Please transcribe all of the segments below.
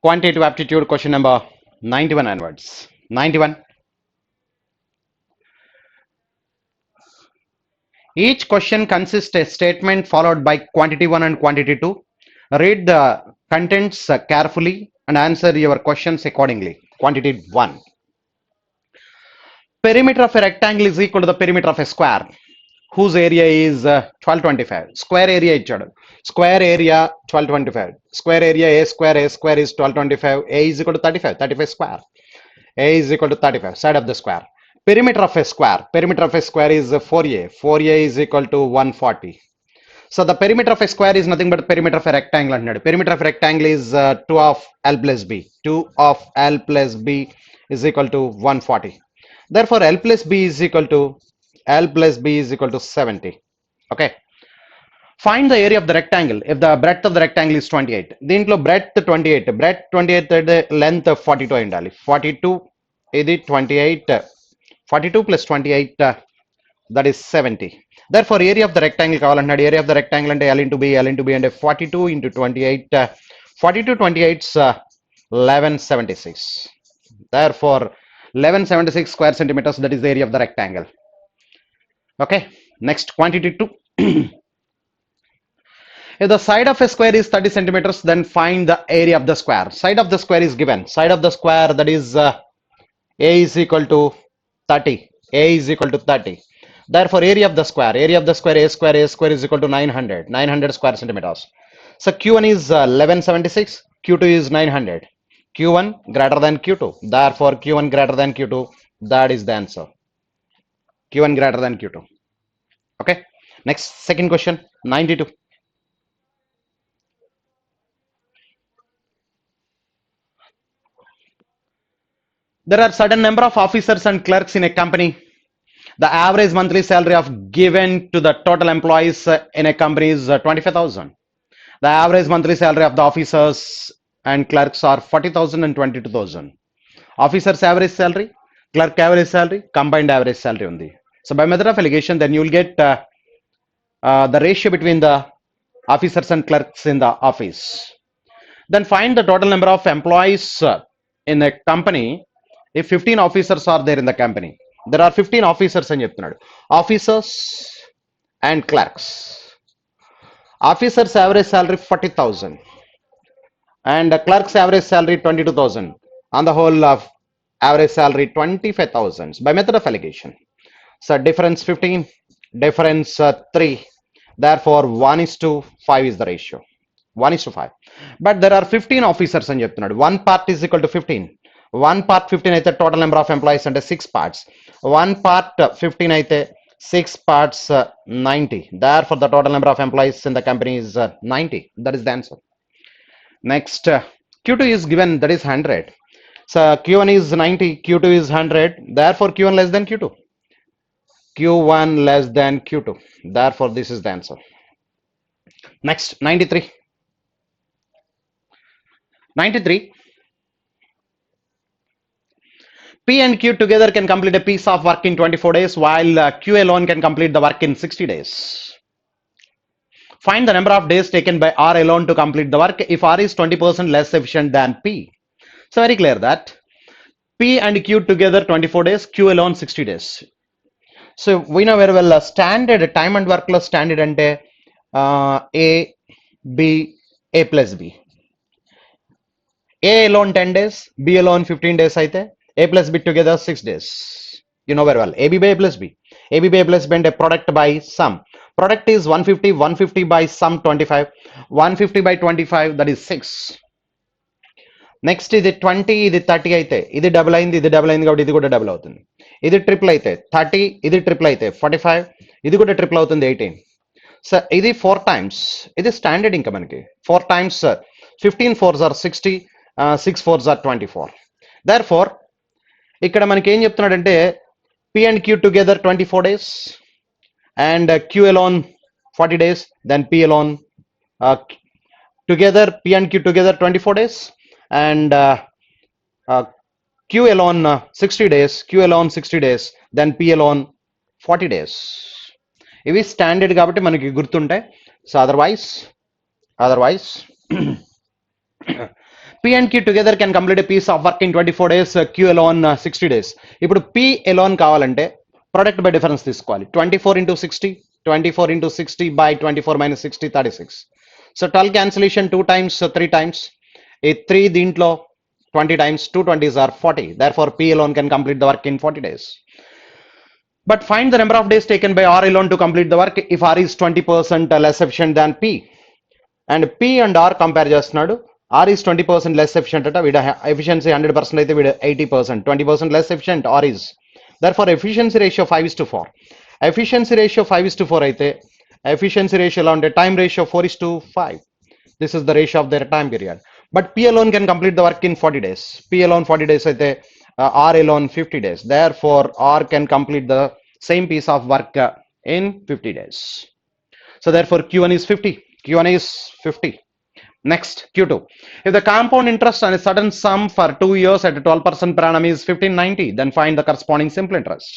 Quantitative aptitude question number 91 onwards. 91. Each question consists a statement followed by quantity 1 and quantity 2. Read the contents carefully and answer your questions accordingly. Quantity 1. Perimeter of a rectangle is equal to the perimeter of a square whose area is 1225. Square area ichadu. Square area 1225. Square area a square is 1225. A is equal to 35 square. A is equal to 35, side of the square. Perimeter of a square is 4a. 4a is equal to 140. So the perimeter of a square is nothing but perimeter of a rectangle. Perimeter of a rectangle is 2 of L plus B. 2 of L plus B is equal to 140. Therefore, L plus B is equal to 70. Okay. Find the area of the rectangle if the breadth of the rectangle is 28. దీంట్లో breadth 28 length 42 ఉండాలి. 42 ఇది 28 42 plus 28 that is 70. Therefore area of the rectangle కావాలంటున్నాడు. Area of the rectangle అంటే L into B అంటే 42 into 28 42 28 1176. Therefore 1176 square centimeters, that is the area of the rectangle. Okay, next quantity 2. If the side of a square is 30 centimeters, then find the area of the square. Side of the square is given. Side of the square, that is A is equal to 30. A is equal to 30. Therefore, area of the square A square is equal to 900 square centimeters. So Q1 is 1176, Q2 is 900. Q1 greater than Q2. Therefore, Q1 greater than Q2. That is the answer. Q1 greater than Q2. Okay. Next, second question, 92. There are certain number of officers and clerks in a company. The average monthly salary of given to the total employees in a company is 25,000. The average monthly salary of the officers and clerks are 40,000 and 22,000. Officers average salary, clerk average salary, combined average salary only. So by method of allegation, then you will get the ratio between the officers and clerks in the office. Then find the total number of employees in a company if 15 officers are there in the company. There are 15 officers అని చెప్తున్నాడు. Officers and clerks. Officers average salary 40,000 and clerks average salary 22,000. On the whole of average salary 25,000 by method of allegation. So difference 15, difference 3. Therefore 1:5 is the ratio. 1:5. But there are 15 officers అని చెప్తున్నాడు. 1 part is equal to 15. 1 part 15 అయితే total number of employees అంటే 6 parts. 1 part 15 అయితే 6 parts 90. Therefore the total number of employees in the company is 90. That is the answer. Next, Q2 is given, that is 100. So Q1 is 90, Q2 is 100. Therefore Q1 less than Q2. Q1 less than Q2. Therefore this is the answer. Next, 93. 93. P and Q together can complete a piece of work in 24 days while Q alone can complete the work in 60 days. Find the number of days taken by R alone to complete the work if R is 20% less efficient than P. So very clear that P and Q together 24 days, Q alone 60 days. So we know very well standard time and work plus standard ante A, B, A plus B. A alone 10 days, B alone 15 days అయితే A plus B together 6 days. You know very well. AB by A plus B. AB by A plus B and a product by sum. Product is 150 by sum 25. 150 by 25, that is 6. Next ఇది 20, ఇది 30 అయితే ఇది double అయింది కాబట్టి ఇది కూడా double అవుతుంది. ఇది ట్రిపుల్ అయితే 30, ఇది ట్రిపుల్ అయితే 45, ఇది కూడా ట్రిపుల్ అవుతుంది 18. సో ఇది 4 టైమ్స్, ఇది స్టాండర్డ్ ఇంకా మనకి 4 times 15 4s are 60, 6 4s are 24. Therefore ఇక్కడ మనకి ఏం చెప్తున్నాడంటే P and Q together 24 days and Q alone 40 days, then P alone together, P and Q together 24 days and Q alone 60 days, Q alone 60 days, then P alone 40 days. ఇవి standard కాబట్టి మనకి గుర్తుంటాయి. So otherwise P and Q together can complete a piece of work in 24 days, Q alone 60 days. ఇప్పుడు P alone కావాలంటే product by difference తీసుకోవాలి. 24 into 60, 24 into 60 by 24 minus 60, 36. So 12 cancellation 2 times, 3 times. A 3 దీంట్లో 20 times, 2 20s are 40. Therefore, P alone can complete the work in 40 days. But find the number of days taken by R alone to complete the work if R is 20% less efficient than P. And P and R compare చేస్తున్నాడు. R is 20% less efficient at with efficiency 100% అయితే with 80%, 20% less efficient R is. Therefore, efficiency ratio 5:4. Efficiency ratio 5:4 అయితే efficiency ratio ఎలా ఉంటే time ratio 4:5. This is the ratio of their time period. But P alone can complete the work in 40 days. P alone 40 days అయితే R alone 50 days. Therefore, R can complete the same piece of work in 50 days. So therefore, Q1 is 50. Q1 is 50. Next, Q2. If the compound interest on a certain sum for 2 years at 12% per annum is 1590, then find the corresponding simple interest.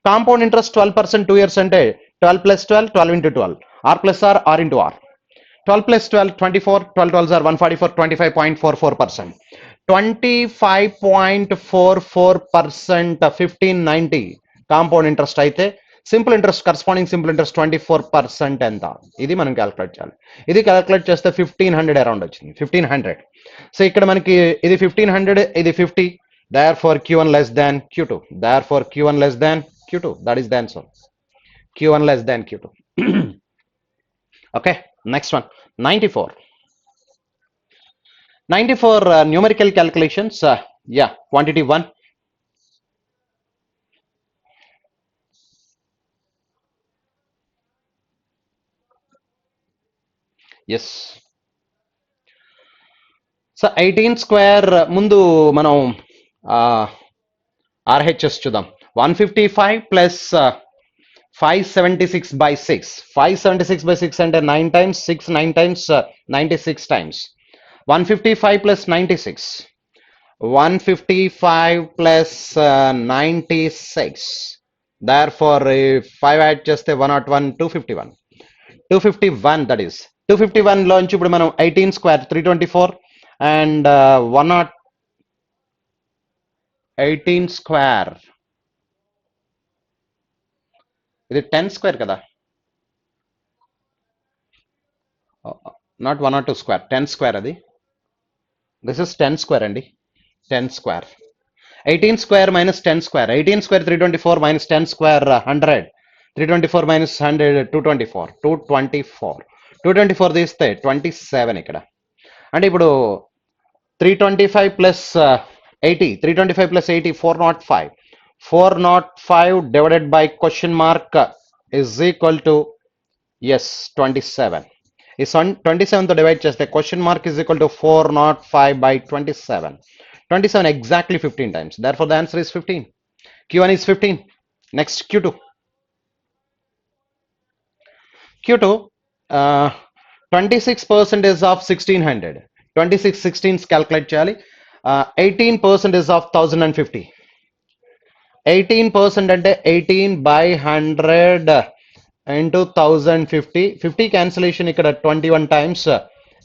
Compound interest 12% 2 years ante 12 plus 12, 12 into 12. R plus R, R into R. 12 plus 12, 24, 12 12s are 144, 25.44%. 25.44% 1590 compound interest అయితే simple interest corresponding simple interest 24% ఎంత ఇది మనం calculate చేయాలి. ఇది calculate చేస్తే 1500 around వచ్చింది, 1500. So ఇక్కడ మనకి ఇది 1500, ఇది 50. therefore Q1 less than Q2. therefore Q1 less than Q2. that is the answer. Q1 less than Q2. Okay, next one. 94. 94 numerical calculations. Yeah, quantity 1. Yes. So 18 square ముందు మనం RHS చూద్దాం. 155 plus 576 by 6. 576 by 6 అంటే 9 times, 6 9 times, 96 times. 155 plus 96. 155 plus 96. Therefore, 5 add చేస్తే 101, 251. 251 that is. 251 లో నుంచి ఇప్పుడు మనం 18 square 324 and 18 square ఇది 10 స్క్వేర్ కదా, నాట్ 102 స్క్వేర్, 10 స్క్వేర్ అది. దిస్ ఇస్ 10 స్క్వేర్ అండి, 10 square. 18 square minus 10 square. 18 square 324 minus 10 square 100. 324 minus 100 224. 224 తీస్తే 27 ఇక్కడ. అంటే ఇప్పుడు 325 plus 80, 325 plus 80 405. 405 divided by question mark is equal to, yes, 27. ఈ 27 తో డివైడ్ చేస్తే question mark is equal to 405 by 27. 27 exactly 15 times. Therefore, the answer is 15. Q1 is 15. Next, Q2. Q2, 26% of 1600. 26 16s calculate చేయాలి. 18% of 1050. 18% అంటే 18 by 100 into 1050. 50 cancellation ఇక్కడ 21 times.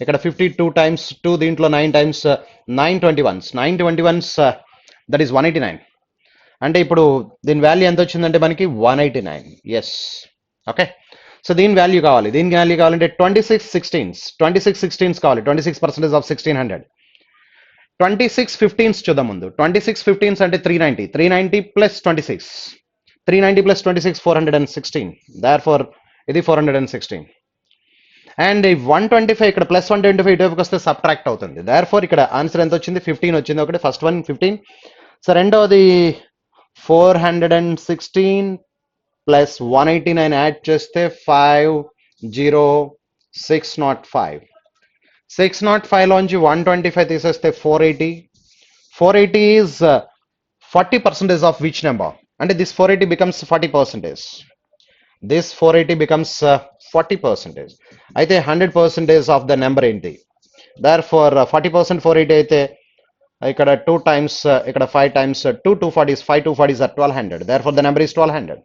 ఇక్కడ 52 times 2, దీంట్లో 9 times 921s. 921s that is 189. అంటే ఇప్పుడు దీని value ఎంత వచ్చిందంటే మనకి 189. Yes, okay. సో దీని వాల్యూ కావాలి, దీని వాల్యూ కావాలంటే 26 16s. 26 16s కావాలి. 26% of 1600. 26 15s చూద్దాం ముందు. 26 15s అంటే 390. 390 ప్లస్ 26. 390 ప్లస్ 26 416. therefore ఇది 416. అండ్ 125 ఇక్కడ ప్లస్ 125 ఇటువైపుకి వస్తే సబ్ట్రాక్ట్ అవుతుంది. therefore ఇక్కడ ఆన్సర్ ఎంత వచ్చింది? 15 వచ్చింది. ఒకటి ఫస్ట్ వన్ 15. సో రెండవది 416 ప్లస్ 189 యాడ్ చేస్తే 50605. 605 లోంచి 125 తీసేస్తే 480. 480 ఈజ్ 40% ఆఫ్ విచ్ నెంబర్? అంటే దిస్ 480 becomes 40%. This 480 becomes 40%. అయితే 100% ఆఫ్ ద నెంబర్ ఏంటి? therefore 40% 480 అయితే ఇక్కడ 2 times, ఇక్కడ 5 times 2 240s. 5 240s are 1200. therefore the number is 1200.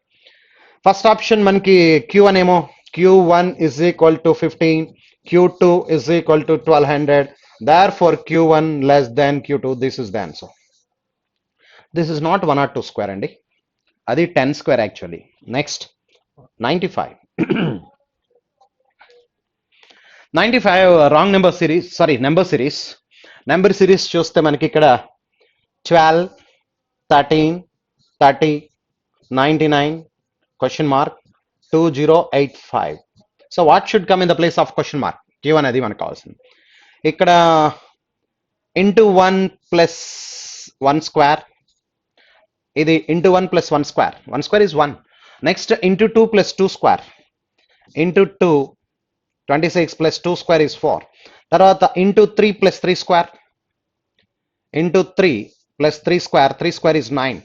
First option మనకి Q1 ఏమో, Q1 is equal to 15, Q2 is equal to 1200. Therefore, Q1 less than Q2. This is the answer. This is not 1 or 2 square, Andy. Adi 10 square actually. Next, 95. 95 wrong number series. Sorry, number series. Number series చూస్తే మనకి ఇక్కడ 12, 13, 30, 99, question mark, 2085. So what should come in the place of question mark? Q అనేది మనకు కావాల్సింది. ఇక్కడ into 1 plus 1 square. ఇది into 1 plus 1 square. 1 square is 1. Next into 2 plus 2 square. Into 2, 26 plus 2 square is 4. తర్వాత into 3 plus 3 square. Into 3 plus 3 square. 3 square is 9.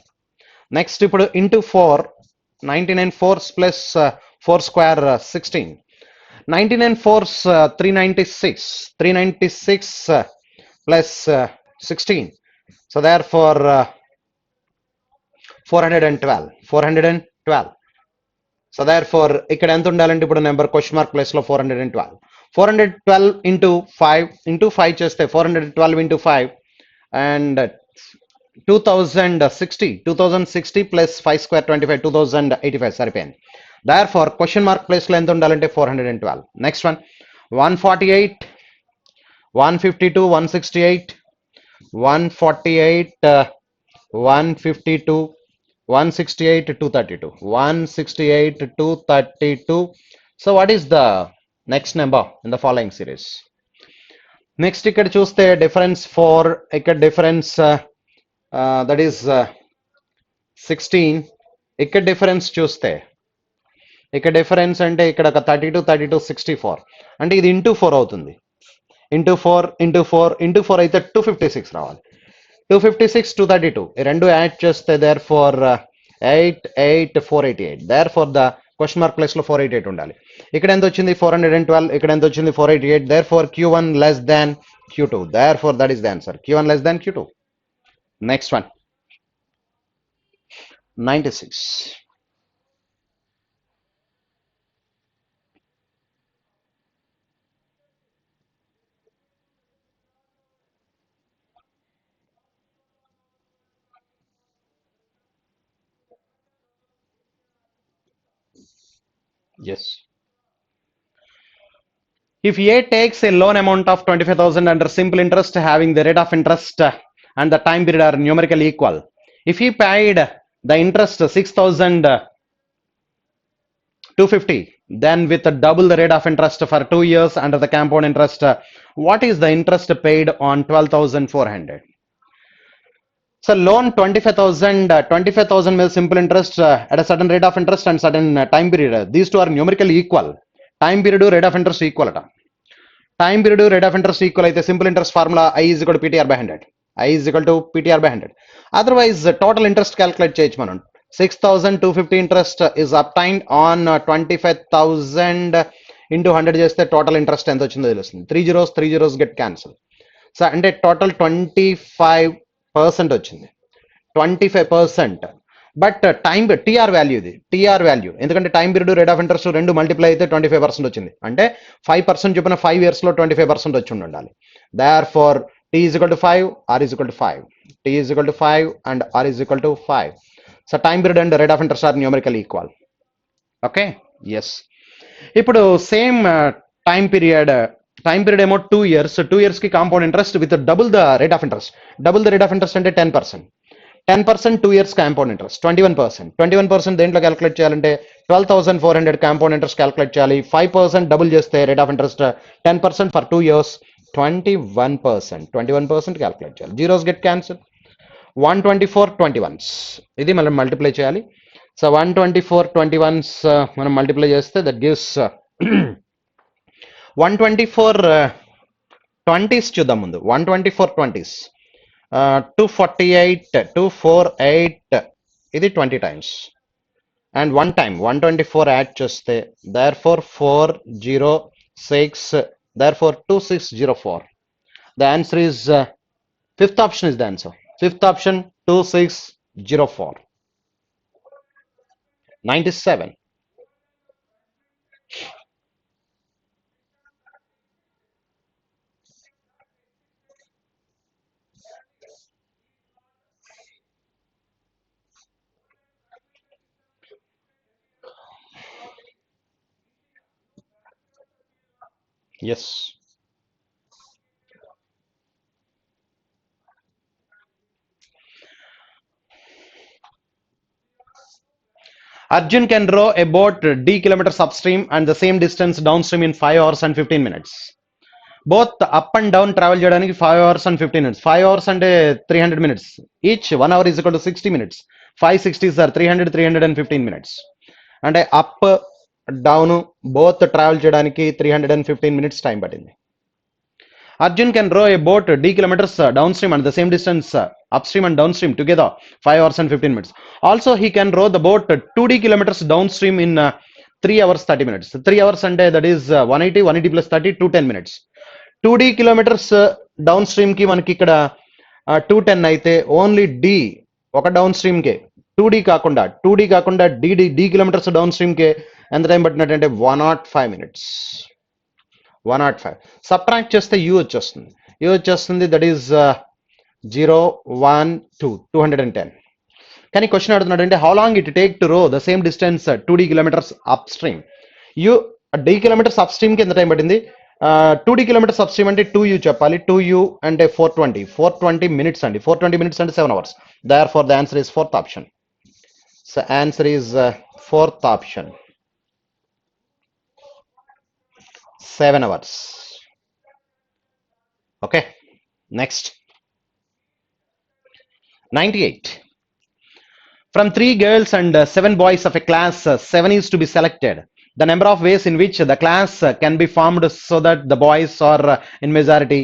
Next ఇప్పుడు into 4. 99 fours plus 4 square 16. 99 fours 396. 396 plus 16. So therefore 412. 412. So therefore ఇక్కడ ఎంత ఉండాలంటే ఇప్పుడు number question mark place లో 412. 412 into 5 into 5 చేస్తే 412 into 5 and 2060 plus 5 square 25 2085 సరిపోయింది. Therefore question mark place లో ఎంత ఉండాలంటే 412. Next one 148, 152, 168, 148, 152, 168, 232. 168, 232. So what is the next number in the following series? Next ఇక్కడ చూస్తే difference 4, ఇక్కడ difference that is 16. ఇక్కడ difference చూస్తే ఇక్కడ difference అంటే ఇక్కడ ఒక 32, 32, 64. అంటే ఇది into 4 అవుతుంది. into 4, into 4, into 4 అయితే 256 రావాలి. 256, 232. ఈ రెండు యాడ్ చేస్తే therefore 8, 8, 488. Therefore the question mark place లో 488 ఉండాలి. ఇక్కడ ఎంత వచ్చింది 412, ఇక్కడ ఎంత వచ్చింది 488. Therefore Q1 less than Q2. Therefore that is the answer. Q1 less than Q2. Next one. 96. Yes. If A takes a loan amount of 25,000 under simple interest having the rate of interest and the time period are numerically equal. If he paid the interest 6,250, then with double the rate of interest for 2 years under the compound interest, what is the interest paid on 12,400? So loan 25,000 means simple interest at a certain rate of interest and certain time period. These two are numerically equal. Time period rate of interest equal ata. Time period rate of interest equal అయితే simple interest formula I is equal to PTR by 100. I is equal to PTR by 100. Otherwise total interest calculate చేయొచ్చు మనం. 6,250 interest is obtained on 25,000 into 100 చేస్తే total interest ఎంత వచ్చిందో తెలుస్తుంది. 3 zeros get cancelled. So అంటే total 25% వచ్చింది. 25%. But time TR value ఇది TR value ఎందుకంటే time period rate of interest రెండు మల్టిప్లై అయితే 25% వచ్చింది అంటే 5% చొప్పున 5 years లో 25% వచ్చి ఉండాలి. Therefore T is equal to 5, R is equal to 5, T is equal to 5 and R is equal to 5. So time period and rate of interest are numerical equal. Okay, yes. ఇప్పుడు same time period ఏమో 2 years. 2 years కి compound interest with double the rate of interest. Double the rate of interest అంటే 10%. 10% 2 years compound interest 21%. 21% దేంట్లో calculate చేయాలంటే 12,400 compound interest calculate చేయాలి. 5% double చేస్తే rate of interest 10% for 2 years 21%. 21% calculate చేయాలి. Zeros get cancel. 124 21s ఇది మనం multiply చేయాలి. So 124 21s మనం మల్టిప్లై చేస్తే దట్ గివ్స్ 124 20s చూద్దాం ముందు. 124 20s 248 ఇది 20 times and 1 time 124 యాడ్ చేస్తే therefore 406 therefore 2604. The answer is fifth option is the answer. Fifth option 2604. 97. Yes. Arjun can row a boat d kilometers upstream and the same distance downstream in 5 hours and 15 minutes. Both up and down travel చేయడానికి 5 hours and 15 minutes. 5 hours అంటే 300 minutes. Each 1 hour is equal to 60 minutes. 5 60s are 300, 315 minutes. అంటే up down both travel చేయడానికి 315 minutes time పట్టింది. Arjun can row a boat d kilometers downstream and the same distance upstream and downstream together 5 hours and 15 minutes. Also, he can row the boat 2d kilometers downstream in 3 hours 30 minutes. 3 hours and that is 180, 180 plus 30, 210 minutes. 2d kilometers downstream కి మనకి ఇక్కడ 210 అయితే only D ఒక down stream కే 2d కాకుండా D kilometres down stream కే ఎంత time పట్టినట్టు 105 minutes. 105 subtract చేస్తే you వచ్చేస్తుంది దట్ ఈస్ 0 1 2 210. కానీ క్వశ్చన్ అడుగుతున్నాడు అంటే how long it take to రో the same distance 2d kilometers up stream. You d kilometers up stream కి ఎంత టైం పట్టింది? 2d kilometers అప్ స్ట్రీమ్ అంటే 2u చెప్పాలి. 2u అంటే 420 minutes అండి. 420 minutes అంటే 7 hours. Therefore the answer is fourth option. So answer is fourth option, 7 hours. Okay, next 98. From 3 girls and 7 boys of a class, 7 is to be selected. The number of ways in which the class can be formed so that the boys are in majority.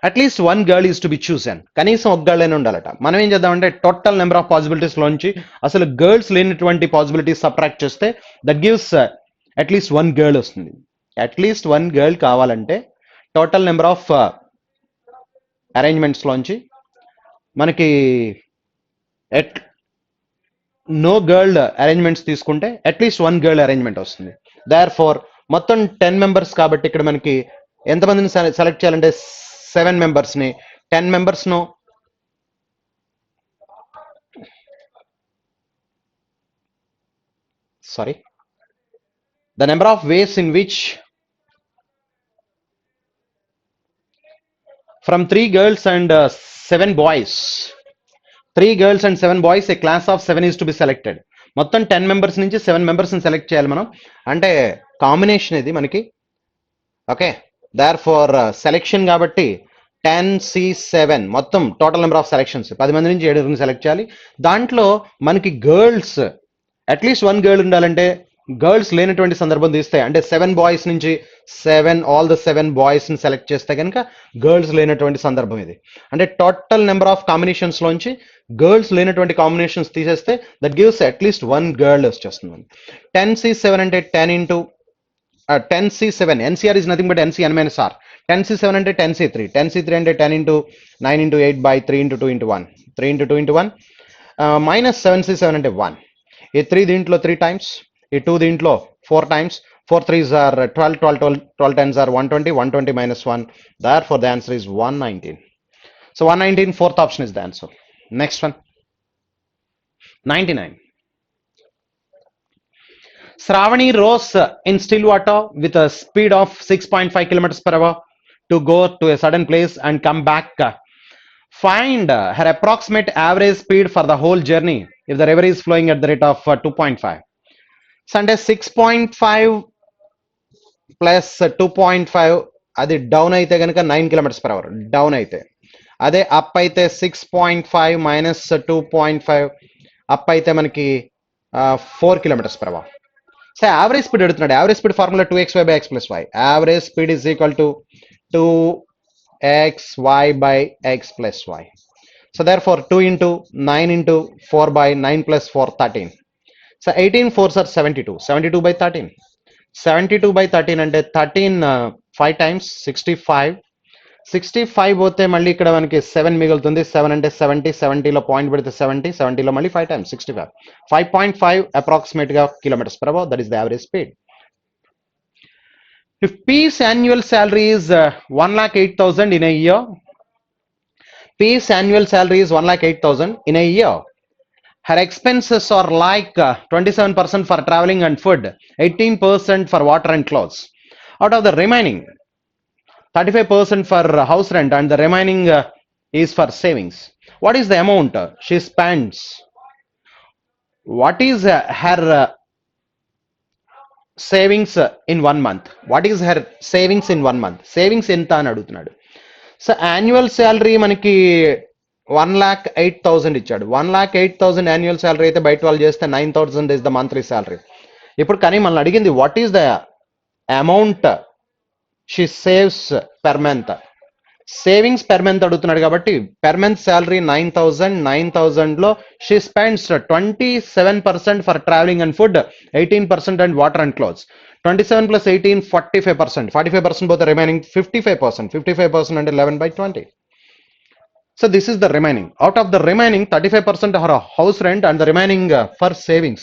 At least one girl is to be chosen. కనీసం ఒక girl అయినా ఉండాలట. మనం ఏం చేద్దామంటే total number of possibilities లోంచి అసలు girls లేనటువంటి పాసిబిలిటీస్ సబ్ట్రాక్ట్ చేస్తే that gives at least one girl వస్తుంది. అట్లీస్ట్ వన్ గర్ల్ కావాలంటే టోటల్ నెంబర్ ఆఫ్ అరేంజ్మెంట్స్ లోంచి మనకి నో గర్ల్ అరేంజ్మెంట్స్ తీసుకుంటే అట్లీస్ట్ వన్ గర్ల్ అరేంజ్మెంట్ వస్తుంది. దేర్ ఫోర్ మొత్తం 10 members కాబట్టి ఇక్కడ మనకి ఎంతమందిని సెలెక్ట్ చేయాలంటే 7 members ని 10 members ను the number of ways in which from 3 girls and 7 boys, 3 girls and 7 boys, a class of 7 is to be selected. మొత్తం 10 members నుంచి 7 members ని సెలెక్ట్ చేయాలి మనం. అంటే కాంబినేషన్ ఇది మనకి. ఓకే, దేర్ ఫోర్ సెలెక్షన్ కాబట్టి 10C7 మొత్తం టోటల్ నెంబర్ ఆఫ్ సెలెక్షన్స్ 10 మంది నుంచి 7 సెలెక్ట్ చేయాలి. దాంట్లో మనకి గర్ల్స్ అట్లీస్ట్ వన్ గర్ల్ ఉండాలంటే గర్ల్స్ లేనటువంటి సందర్భం తీస్తే అంటే 7 boys నుంచి 7 ఆల్ ద 7 boys ని సెలెక్ట్ చేస్తే కనుక గర్ల్స్ లేనటువంటి సందర్భం ఇది. అంటే టోటల్ నెంబర్ ఆఫ్ కాంబినేషన్స్ లోంచి గర్ల్స్ లేనటువంటి కాంబినేషన్స్ తీసేస్తే that gives at least one girl వచ్చేస్తుంది. 10C7 అంటే 10 into 10C7, NCR is nothing but NCN minus R. 10C7 అంటే 10C3, 10C3 అంటే 10 into 9 into 8 by 3 into 2 into 1, 3 into 2 into 1 minus 7C7 అంటే 1. ఈ 3 దీంట్లో 3 times, ఈ 2 దీంట్లో 4 times, 4 3s are 12, 12, 12, 12 10s are 120, 120 minus 1. Therefore the answer is 119. So 119, fourth option is the answer. Next one, 99. Shravani rows in still water with a speed of 6.5 kilometers per hour to go to a certain place and come back. Find her approximate average speed for the whole journey if the river is flowing at the rate of 2.5. Sunday 6.5 plus 2.5 అది down అయితే కనుక 9 kilometers per hour down అయితే. అదే up అయితే 6.5 minus 2.5 up అయితే మనకి 4 kilometers per hour. So average speed అడుగుతున్నాడు. Average speed formula 2xy by x plus y. Average speed is equal to 2xy by x plus y. So therefore 2 into 9 into 4 by 9 plus 4, 13. So 18 4s are 72. 72 by 13. 72 by 13 అంటే 13 5 times 65. 65 పోతే మళ్ళీ ఇక్కడ మనకి 7 మిగులుతుంది. 7 అంటే 70, 70లో point పెడితే 70, 70లో మళ్ళీ 5 times 65. 5.5 approximate గా kilometers per hour. That is the average speed. If P's annual salary is 1,08,000 in a year, P's annual salary is 1,08,000 in a year. Her expenses are like 27% for traveling and food, 18% for water and clothes. Out of the remaining 35% for house rent and the remaining is for savings. What is the amount she spends? What is her savings in 1 month? What is her savings in 1 month? Savings ఎంత అని అడుగుతున్నాడు. So annual salary మనకి 1,08,000 ఇచ్చాడు. 1,08,000 annual salary అయితే బయట వాళ్ళు చేస్తే 9,000 is the monthly salary. ఇప్పుడు కానీ మనల్ని అడిగింది what is the amount she saves per month. Savings per month అడుగుతున్నాడు కాబట్టి పెర్ మంత్ శాలరీ 9,000 లో she spends 27% for travelling and food, 18% and water and clothes. 27 plus 18, 45%. 45% both the remaining 55%. 55% and 11/20. So this is the remaining. Out of the remaining 35% are house rent and the remaining for savings.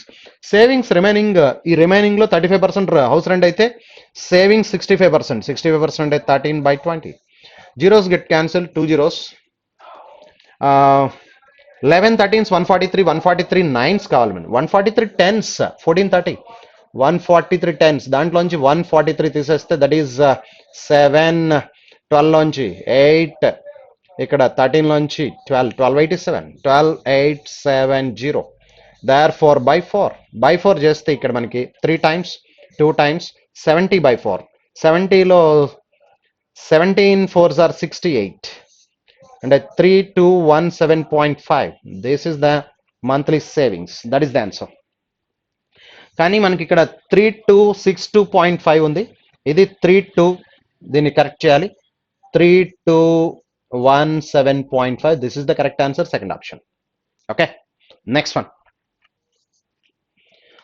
Savings remaining ఈ remaining లో 35% house rent అయితే savings 65%. 65% అంటే 13/20. Zeros get cancelled, 2 zeros. 11 13s 143, 143 9s కావాలి మనం. 143 10s 1430. 143 10s దాంట్లోంచి 143 తీసేస్తే that is 7. 12 లోంచి 8, ఇక్కడ 13 లోంచి 12, 1287, 12870. therefore by 4 చేస్తే ఇక్కడ మనకి 3 times 2 times 70/4. 70లో 17 4s are 68 and 3217.5. this is the monthly savings. that is the answer. కానీ మనకి ఇక్కడ 3262.5 ఉంది. ఇది 32, దీన్ని కరెక్ట్ చేయాలి. 3217.5. this is the correct answer, second option. okay, next one.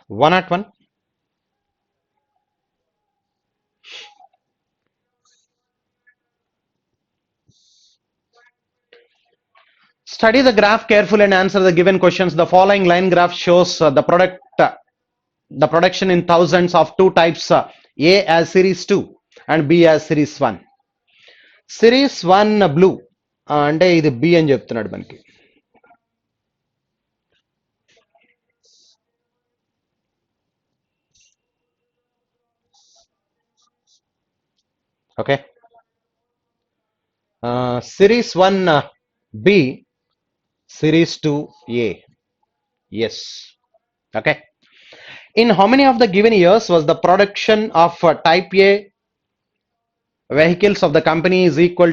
101. Study the graph carefully and answer the given questions. The following line graph shows the production in thousands of two types, A as series 2 and B as series 1. series 1 blue అంటే ఇది B అని చెప్తున్నాడు మనకి. Okay, series 1 B, series 2 A. yes. okay, in how many of the given years was the production of type A vehicles of the company is equal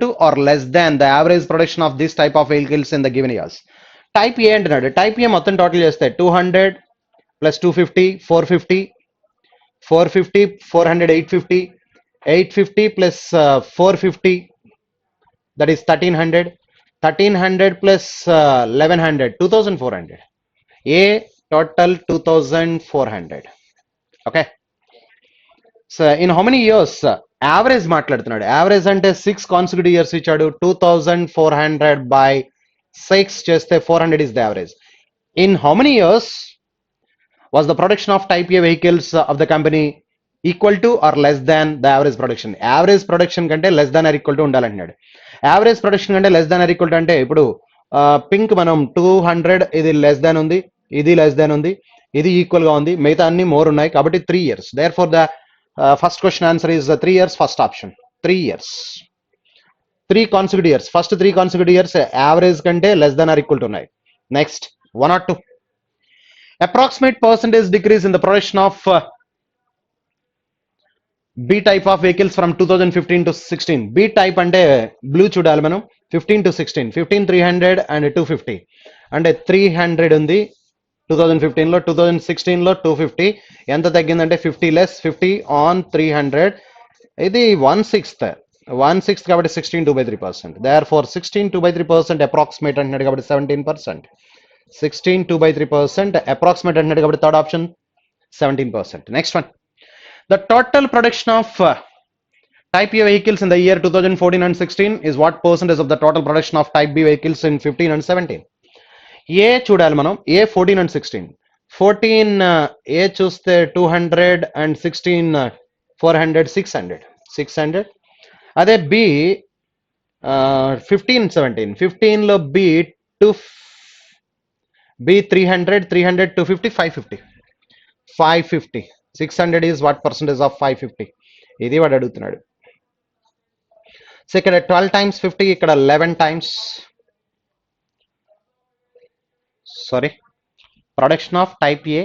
to or less than the average production of this type of vehicles in the given years? type A అంటున్నాడు. type A మొత్తం total చేస్తే 200 plus 250 450, 450 400 850, 850 plus 450, that is 1300, 1300 plus 1100, 2400. A total 2400. okay, so in how many years average మాట్లాడుతున్నాడు. Average అంటే 6 consecutive years ఇచ్చాడు. 2400 by 6 చేస్తే 400 is the average. in how many years was the production of type A vehicles of the company equal to or less than the average production? average production కంటే less than or equal to ఉండాలంటున్నాడు. average production కంటే less than or equal to అంటే ఇప్పుడు pink మనం 200, ఇది less than ఉంది, ఇది less than ఉంది, ఇది ఈక్వల్ గా ఉంది, మిగతా అన్ని మోర్ ఉన్నాయి కాబట్టి 3 years. therefore the first question answer is 3 years, first option. 3 years, 3 consecutive years. first 3 consecutive years average కంటే less than or equal to ఉన్నాయి. next 102. approximate percentage decrease in the production of B type of vehicles from 2015 to 16. B type అంటే blue చూడాలి మనం. 15 to 16, 15 300 and 250 అంటే 300 ఉంది 2015 లో, 2016 లో 250. ఎంత తగ్గిందంటే 50 less 50 on 300. ఇది 1/6 కాబట్టి 16 2/3%. therefore 16 2/3% approximate అంటున్నాడు కాబట్టి 17%. 16 2/3% approximate అంటున్నాడు కాబట్టి third option 17%. next one. the total production of type A vehicles in the year 2014 and 16 is what percentage of the total production of type B vehicles in 15 and 17? A చూడాలి మనం. A 14 and 16. 14 A చూస్తే 200 and 16 400 600. అదే B 15 17. 15 లో B 300 250 550. 600 is what percentage of 550? ఇది వాడు అడుగుతున్నాడు. So ఇక్కడ 12 times 50, ఇక్కడ 11 times, sorry, production of type A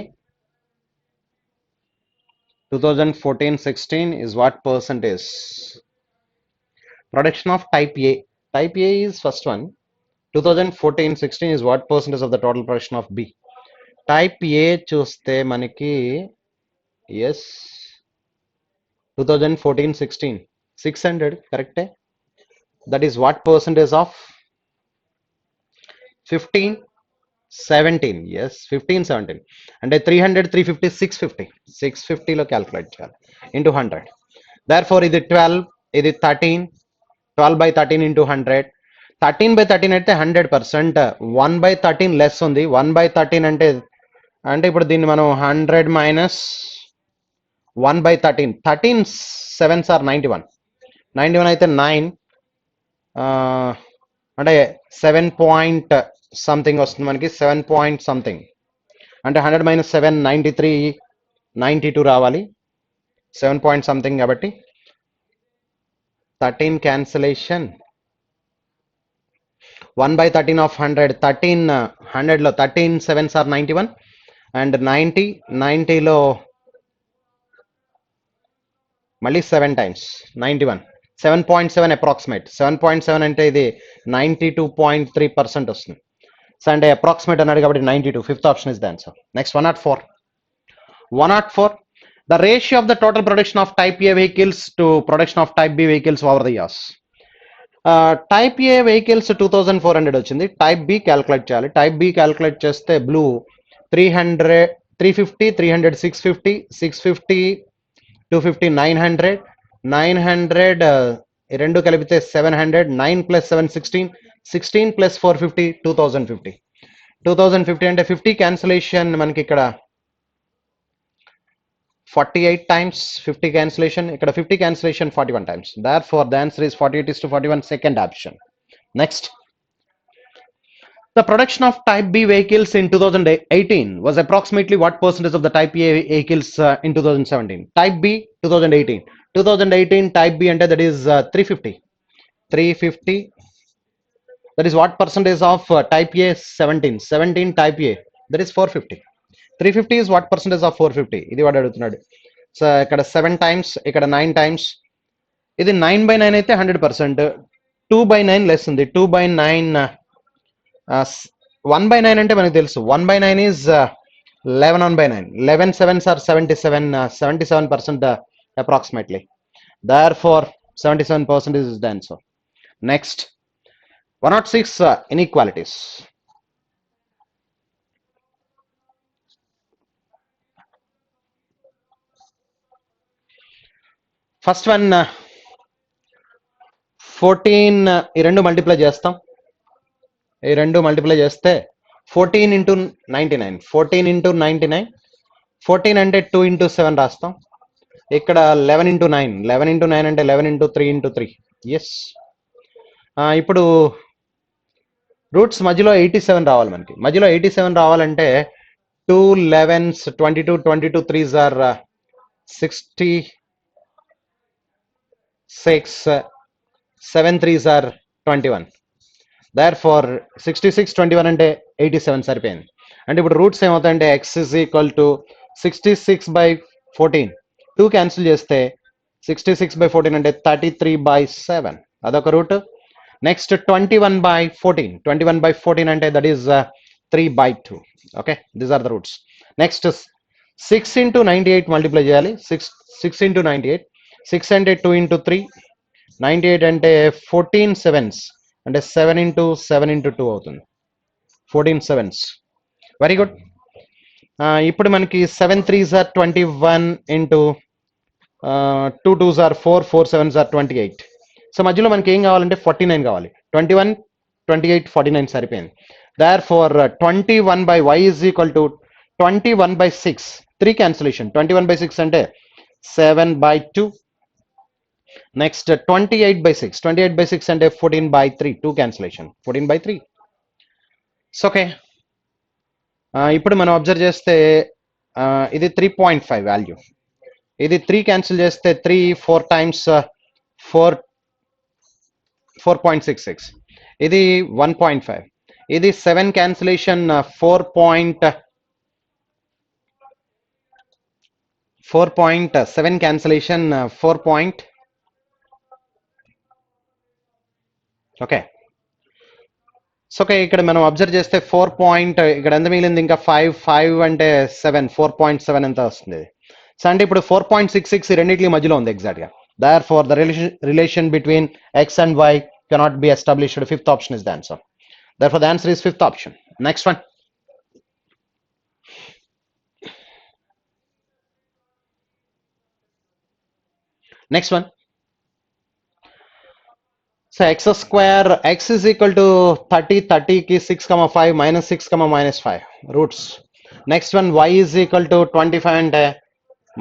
2014-16 is what percentage? Production of type A. Type A is first one. 2014-16 is what percentage of the total production of B? Type A చూస్తే మనకి yes 2014-16 600 correct. That is what percentage of 15 17? Yes, 15 17 అంటే 300 350 650 650 లో calculate చేయాలి into 100. therefore ఇది 12, ఇది 13, 12 by 13 into 100. 13 by 13 అయితే 100%. 1 by 13 less ఉంది. 1 by 13 అంటే ఇప్పుడు దీన్ని మనం 100 minus 1 by 13. 13 7s are 91. 91 అయితే 9 అంటే 7 point something వస్తుంది మనకి. 7 point something అంటే 100 minus 7 93 92 రావాలి. 7 point something కాబట్టి 13 cancellation. 1 by 13 of 100. 13 100 లో 13 7s are 91 and 90 లో మళ్ళీ 7 times 91. 7.7 approximate. 7.7 అంటే ఇది 92.3% వస్తుంది. సో అంటే అప్రాక్సిమేట్ అన్నాడు కాబట్టి 92. Fifth option is the answer. Next 104. The ratio of the total production of type A vehicles to production of type B vehicles over the years. Type A vehicles 2400 వచ్చింది. Type B calculate చేయాలి. Type B calculate చేస్తే blue 300 350 300 650 650 250 900 900 ఈ రెండు కలిపితే 700. 9 plus 7 16 16 plus 450 2050. 2050 అంటే 50 cancellation మనకి ఇక్కడ 48 times 50 cancellation. ఇక్కడ 50 cancellation 41 times. Therefore, the answer is 48:41, second option. Next, the production of type B vehicles in 2018 was approximately what percentage of the type A vehicles in 2017? Type B 2018 type B అంటే that is 350. That is what percentage of type A? 17 type A, that is 450. 350 is what percentage of 450? ఇది వాడు అడుగుతున్నాడు. So ఇక్కడ 7 times, ఇక్కడ 9 times. ఇది 9 by 9 అయితే 100%. 2 by 9 less ఉంది. 2 by 9 1 by 9 అంటే మనకు తెలుసు. 1 by 9 is 11 1 by 9. 11 7s are 77. 77% approximately. Therefore 77% is the answer. Next, 106 inequalities. First one 14 ఈ రెండు మల్టిప్లై చేస్తాం. ఈ రెండు మల్టిప్లై చేస్తే 14 into 99. 14 into 99. 14 అంటే 2 into 7 రాస్తాం. ఇక్కడ 11 into 9. 11 into 9 అంటే 11 into 3 into 3. ఎస్. ఇప్పుడు రూట్స్ మధ్యలో 87 రావాలి మనకి. మధ్యలో 87 రావాలంటే 2 11s 22 22 3s are 66. 7 3s are 21. Therefore 66 21 అంటే 87 సరిపోయింది. అంటే ఇప్పుడు రూట్స్ ఏమవుతాయంటే x is equal to 66 by 14. 2 cancel చేస్తే 66 by 14 అంటే 33 by 7. అదొక రూట్. Next 21 by 14. 21 by 14 అంటే that is 3 by 2. Okay, these are the roots. Next 6 into 98 multiply చేయాలి. 6 into 98. 6 అంటే 2 into 3. 98 అంటే 14 7s అంటే 7 into 7 into 2 అవుతుంది. 14 7s. Very good. ఇప్పుడు మనకి 7 3s are 21 into 2 2s are 4 4 7s are 28. So మధ్యలో మనకి ఏం కావాలంటే 49 కావాలి. 21 28 49 సరిపోయింది. Therefore 21 by y is equal to 21 by 6. 3 cancellation. 21 by 6 అంటే 7 by 2. Next 28 by 6. 28 by 6 అంటే 14 by 3. 2 cancellation. 14 by 3. So okay, ఇప్పుడు మనం అబ్జర్వ్ చేస్తే ఇది 3.5 వాల్యూ. ఇది 3 క్యాన్సిల్ చేస్తే 3 4 times 4 4.66. ఇది 1.5. ఇది 7 cancellation 4.7 cancellation 4 point. Okay. So okay, ఇక్కడ మనం అబ్జర్వ్ చేస్తే 4 పాయింట్, ఇక్కడ ఎంత మిగిలింది ఇంకా 5 అంటే 7, 4.7 ఎంత వస్తుంది. సో అంటే ఇప్పుడు 4.66 రెండింటి మధ్యలో ఉంది ఎగ్జాక్ట్ గా. Therefore the relation between x and y cannot be established. Fifth option is the answer. Therefore the answer is fifth option. Next one. Next one. So x square, x is equal to 30 ki 6 comma 5 minus 6 comma minus 5 roots. Next one, y is equal to 25 and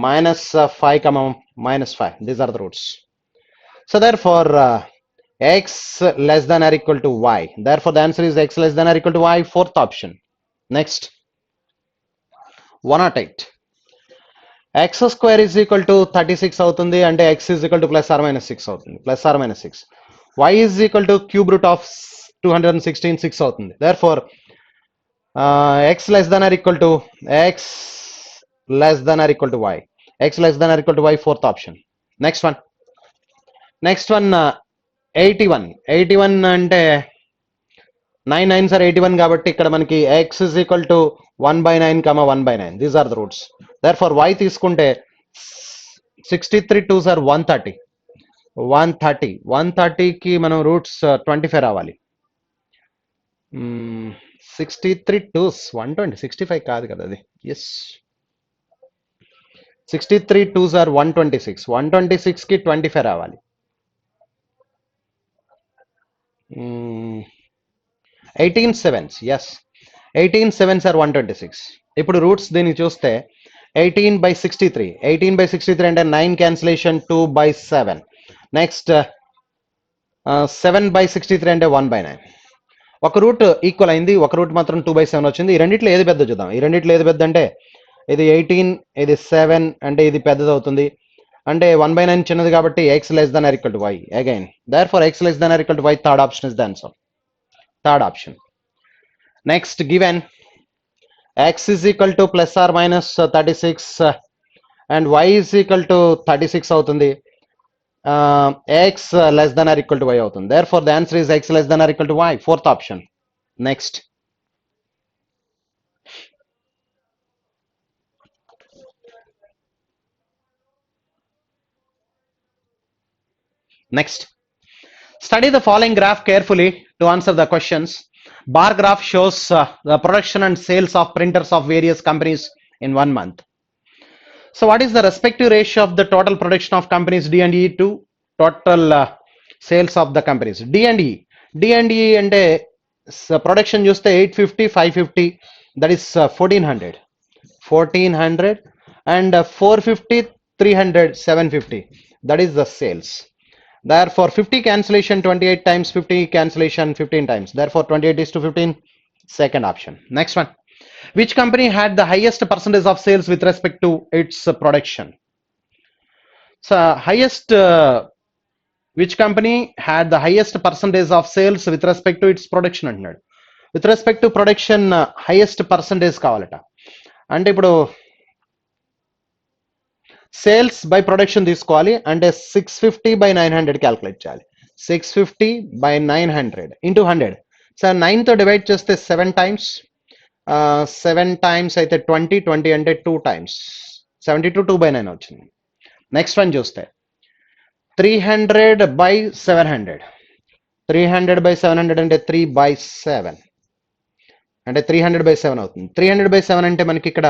minus 5 comma minus 5. These are the roots. So therefore x less than or equal to y. Therefore the answer is x less than or equal to y, fourth option. Next, 108. X square is equal to 36 అవుతుంది అంటే x is equal to plus or minus 6 అవుతుంది, plus or minus 6. Y is equal to cube root of 216, 6 అవుతుంది. Therefore x less than or equal to y, x less than or equal to y, fourth option. Next one. 81 అంటే 9 9s are 81 కాబట్టి ఇక్కడ మనకి x is equal to 1/9 comma 1/9. These are the roots. Therefore y తీసుకుంటే 63 2s are 130. 130 కి మనం roots 25 రావాలి. 63 2s 120, 65 కాదు కదా అది. Yes, 63 2s are 126. 126 కి 25 రావాలి. 18 sevens, yes, 18 sevens are 126. ఇప్పుడు రూట్స్ దీనికి చూస్తే 18/63 అంటే 9 cancellation 2/7. నెక్స్ట్ 7/63 అంటే 1/9. ఒక రూట్ ఈక్వల్ అయింది, ఒక రూట్ మాత్రం 2/7 వచ్చింది. ఈ రెండిట్లో ఏది పెద్ద చూద్దాం. ఈ రెండిట్లో ఏది పెద్ద అంటే ఇది 18, ఇది 7 అంటే ఇది పెద్దది అవుతుంది. అంటే 1/9 చిన్నది కాబట్టి x less than or equal to y again. Therefore x less than or equal to y, third option is the answer. Third option. Next, given x is equal to plus or minus 36 and y is equal to 36 అవుతుంది. X less than or equal to y అవుతుంది. Therefore the answer is x less than or equal to y, fourth option. Next. Next, study the following graph carefully to answer the questions. Bar graph shows the production and sales of printers of various companies in 1 month. So what is the respective ratio of the total production of companies D and E to total sales of the companies? D and E అంటే production చూస్తే 850, 550, that is 1400 and 450, 300, 750, that is the sales. Therefore 50 cancellation 28 times, 50 cancellation 15 times. Therefore 28:15, second option. Next one. Which company had the highest percentage of sales with respect to its production? So highest, which company had the highest percentage of sales with respect to its production అంటున్నాడు. With respect to production highest percentage కావాలట. అంటే ఇప్పుడు sales by production తీసుకోవాలి అంటే 650/900 calculate చేయాలి. 650/900 into 100. So 9తో divide చేస్తే 7 times, 7 times అయితే 20 అంటే 2 టైమ్స్ 72, 2/9 వచ్చింది. నెక్స్ట్ వన్ చూస్తే 300/700. 300/700 అంటే 3/7 అంటే 300/7 అవుతుంది. 300/7 అంటే మనకి ఇక్కడ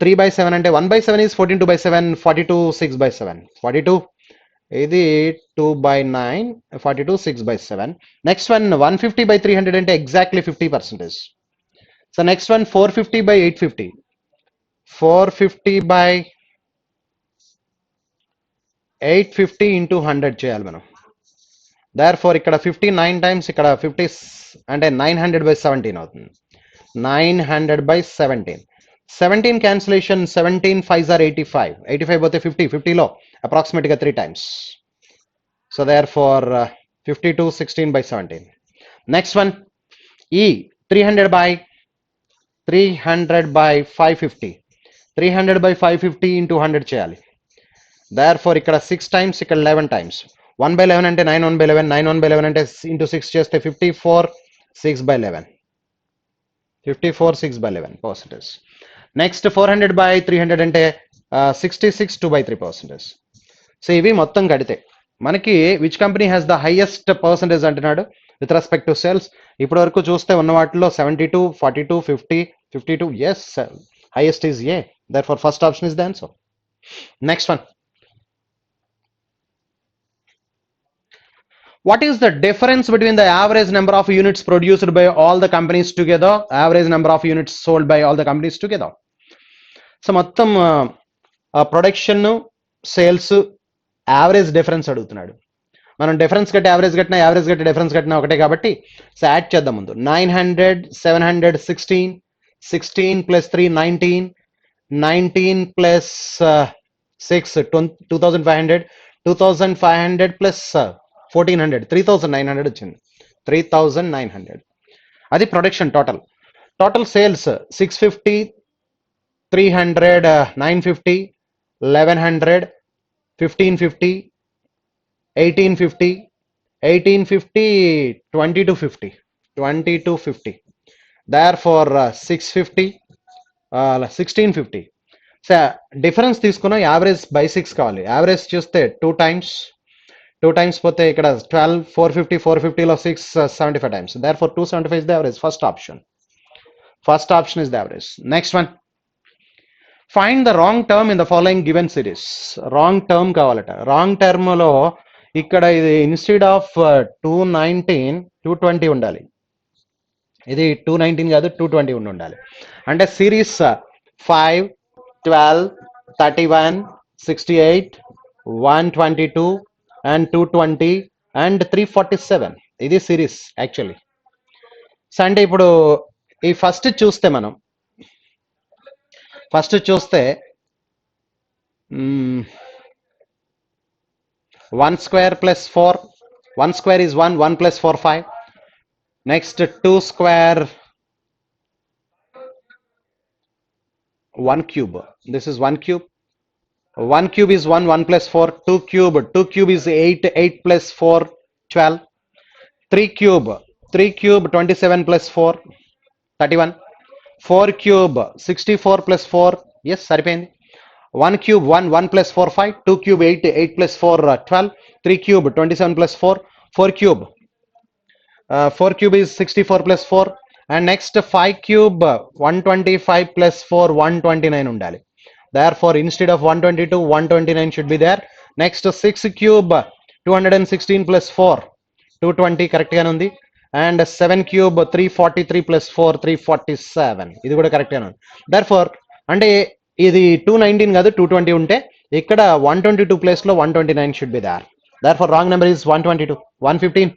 3/7 అంటే 1/7 is 14/2/7, 42 6/7, 42 ఇది 2/9, 42 6/7. Next one 150/300 అంటే exactly 50%. So next one 450/850, 450/850 into 100 చేయాలి మనం. Therefore ఇక్కడ 59 times, ఇక్కడ 50 అంటే 900/17 అవుతుంది. 900/17. 17 cancellation, 17 5s are 85. 85 పోతే 50, 50లో approximately 3 times. So therefore 52, 16 by 17. Next one, E, 300 by 550. 300 by 550 into 100 చేయాలి. Therefore ఇక్కడ 6 times, ఇక్కడ 11 times. 1 by 11 అంటే 9 1 by 11, 9 1 by 11 అంటే into 6 చేస్తే 54 6 by 11. 54 6 by 11 percentage. Next 400 by 300 అంటే 66 2 by 3 percentage. సో ఇవి మొత్తం కడితే మనకి which company has the highest percentage అంటున్నాడు విత్ రెస్పెక్ట్ టు సేల్స్. ఇప్పటి వరకు చూస్తే ఉన్న వాటిలో 72 42 50 52 as highest is A. Therefore first option is the answer. Next one, what is the difference between the average number of units produced by all the companies together, average number of units sold by all the companies together? So మొత్తం production sales average difference అడుగుతున్నాడు. మనం difference కట్టి average కట్టినా average కట్టి difference కట్టినా ఒకటే కాబట్టి so add చేద్దాం ముందు. 900 700 16 16 plus 3 19 19 plus 6 2500 2500 plus 1400 3900 వచ్చింది. 3900 అది production total. Total sales 650 300 950 1100 1550 1850 1850 2250 2250. Therefore 650 1650. So difference తీసుకున్నాం, యావరేజ్ బై 6 కావాలి. యావరేజ్ చూస్తే 2 times పోతే ఇక్కడ 12 450 450లో 6 75 times. Therefore 275 is the average. First option is the average. Next one, find the wrong term in the following given series. Wrong term కావాలట. Wrong term లో ఇక్కడ ఇది instead of 219 220 ఉండాలి. ఇది 219 కాదు 220 ఉండాలి. అంటే సిరీస్ 5 12 31 68 122 and 220 and 347 ఇది సిరీస్ యాక్చువల్లీ. సో అంటే ఇప్పుడు ఈ ఫస్ట్ చూస్తే 1 square plus 4, 1 square is 1, 1 plus 4 5. Next 2 square 1 cube, this is 1 cube. 1 cube is 1, 1 plus 4, 2 cube is 8, 8 plus 4 12. 3 cube 27 plus 4 31. 4 cube 64 plus 4, yes సరిపోయింది. 1 cube 1, 1 plus 4 5. 2 cube 8, 8 plus 4 12. 3 cube 27 plus 4. 4 cube is 64 plus 4. And next 5 cube 125 plus 4 129 ఉండాలి. Therefore instead of 122 129 should be there. Next 6 cube 216 plus 4 220 correct గానే ఉంది. And 7 cube 343 plus 4 347 ఇది కూడా correct గానే ఉంది. Therefore అంటే ఇది 219 కాదు 220 ఉంటే ఇక్కడ 122 ప్లేస్ లో 129 should be there. Therefore wrong number is 122. 115.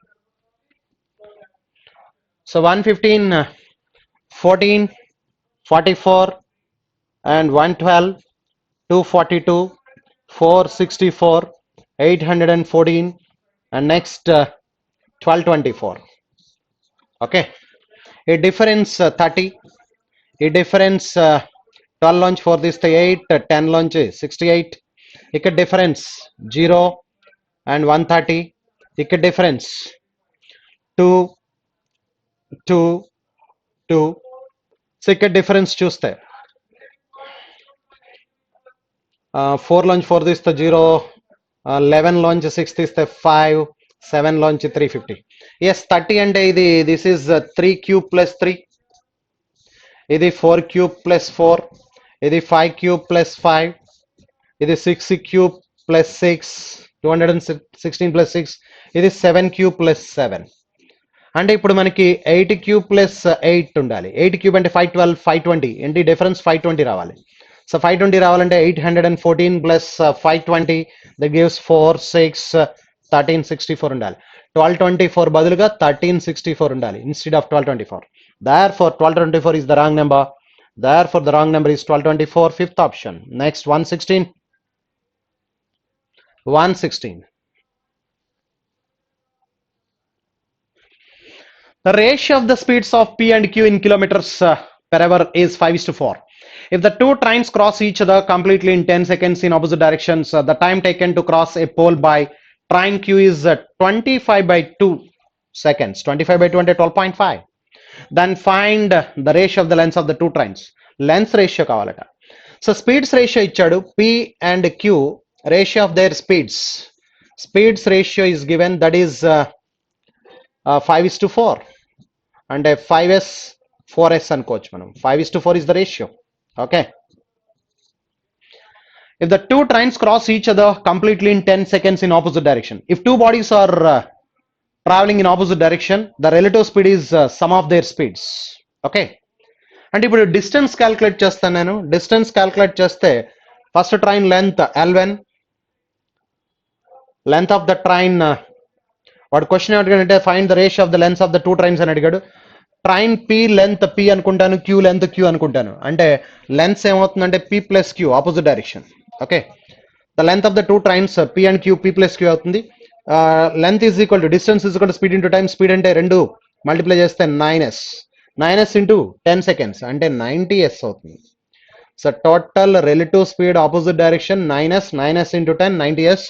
So 115 14 44 and 112 242 464 814 and next 1224. Okay, a difference 30, a difference 12 launch for this 8 10 launch 68. Ikka difference 0 and 130. Ikka difference 2 2 2. So ikka difference చూస్తే 4 launch for this 0, 11 launch 6 తీస్తే 5, 7 launch 350. Yes 30 అంటే ఇది this is 3 cube plus 3, ఇది 4 cube plus 4, ఇది 5 cube plus 5, ఇది 6 cube plus 6 216 plus 6, ఇది 7 cube plus 7. అంటే ఇప్పుడు మనకి 8 క్యూబ్ ప్లస్ 8 ఉండాలి. 8 క్యూబ్ అంటే 512 520 ఏంటి డిఫరెన్స్ 520 రావాలి. సో 520 రావాలంటే 814 ప్లస్ 520 దట్ గివ్స్ 4 6 1364 ఉండాలి. 1224 బదులుగా 1364 ఉండాలి instead of 1224. Therefore 1224 is the wrong number. Therefore the wrong number is 1224, fifth option. Next 116. 116 The ratio of the speeds of P and Q in kilometers per hour is 5:4. If the two trains cross each other completely in 10 seconds in opposite directions, the time taken to cross a pole by train Q is 25 by 2 seconds. 25 by 20, 12.5. Then find the ratio of the lengths of the two trains. Length ratio కావాలట. So speeds ratio ఇచ్చాడు. P and Q ratio of their speeds. Speeds ratio is given, that is 5:4. అంటే 5s 4s అనుకోవచ్చు మనం. 5:4 is the ratio. Okay. If the two trains cross each other completely in 10 seconds in opposite direction, if two bodies are traveling in opposite direction, the relative speed is sum of their speeds. Okay. అంటే ఇప్పుడు distance calculate చేస్తాను నేను. Distance calculate చేస్తే first train length L1, length of the train, వాడు question ఏమడిగాడంటే find the ratio of the length of the two trains అని అడిగాడు. Train P length P అనుకుంటాను, Q లెంత్ Q అనుకుంటాను. అంటే లెంత్స్ ఏమవుతుందంటే P plus Q opposite direction. Okay, the length of the two trains P and Q P plus Q అవుతుంది. Length is equal to distance is equal to speed into time. Speed అంటే రెండు multiply చేస్తే 9s into 10 seconds అంటే 90s అవుతుంది. So total relative speed opposite direction 9s into 10, 90s,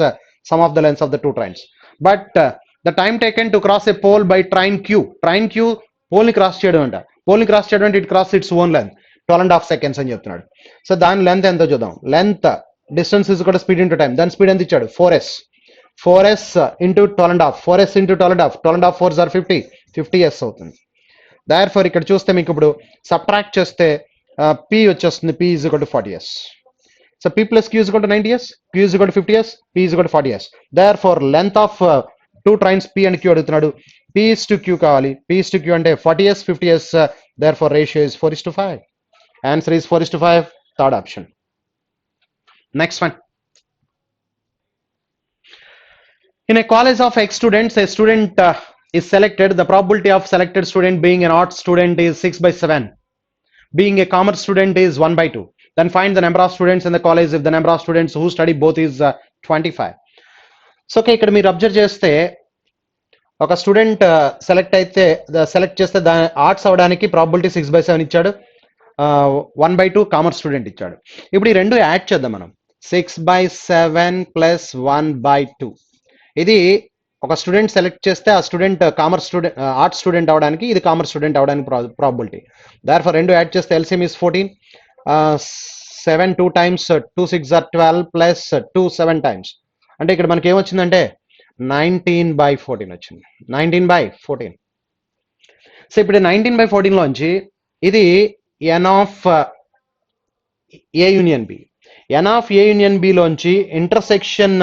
sum of the lengths of the two trains. But the time taken to cross a pole by train Q pole ని cross చేయడం అంట. Pole ని cross చేయడం అంటే it cross its own length 12.5 seconds అని చెప్తున్నాడు. So దాని length ఎంతో చూద్దాం. లెంత్ డిస్టెన్స్ ఇస్ కూడా స్పీడ్ ఇంటూ టైం. దాని స్పీడ్ ఎంత ఇచ్చాడు? 4s into 12.5, 4s into 12.5, 12.5 4s are 50s అవుతుంది. దయర్ ఫర్ ఇక్కడ చూస్తే మీకు ఇప్పుడు సబ్ట్రాక్ట్ చేస్తే P వచ్చేస్తుంది. P is equal to 40s. So P plus Q is equal to 90s, Q is equal to 50s, P is equal to 40s. Their for length of two trains P and Q అడుగుతున్నాడు. P is to Q కావాలి. P is to Q అంటే 40s 50s. Their for ratio is 4:5. Answer is 4:5, third option. Next one. In a college of X students, a student is selected. The probability of selected student being an odd student is 6/7. Being a commerce student is 1/2. Then find the number of students in the college if the number of students who study both is 25. So okay, ఇక్కడ మీరు observe చేస్తే ఒక student select అయితే select చేస్తే arts అవడానికి probability 6/7 ఇచ్చాడు, 1/2 commerce student ఇచ్చాడు. ఇప్పుడు ఈ రెండు యాడ్ చేద్దాం మనం. 6/7 ప్లస్ 1/2. ఇది ఒక స్టూడెంట్ సెలెక్ట్ చేస్తే ఆ student commerce student arts student అవడానికి, ఇది కామర్స్ స్టూడెంట్ అవడానికి ప్రాబిలిటీ. దార్ ఫర్ రెండు యాడ్ చేస్తే LCM is 14. 7 2 times 2 6 are 12 plus 2 7 times. అంటే ఇక్కడ మనకి ఏమొచ్చిందంటే 19/14 వచ్చింది. 19/14. సో ఇప్పుడు 19/14 లోంచి ఇది n of A union B. N of A union B లోంచి ఇంటర్సెక్షన్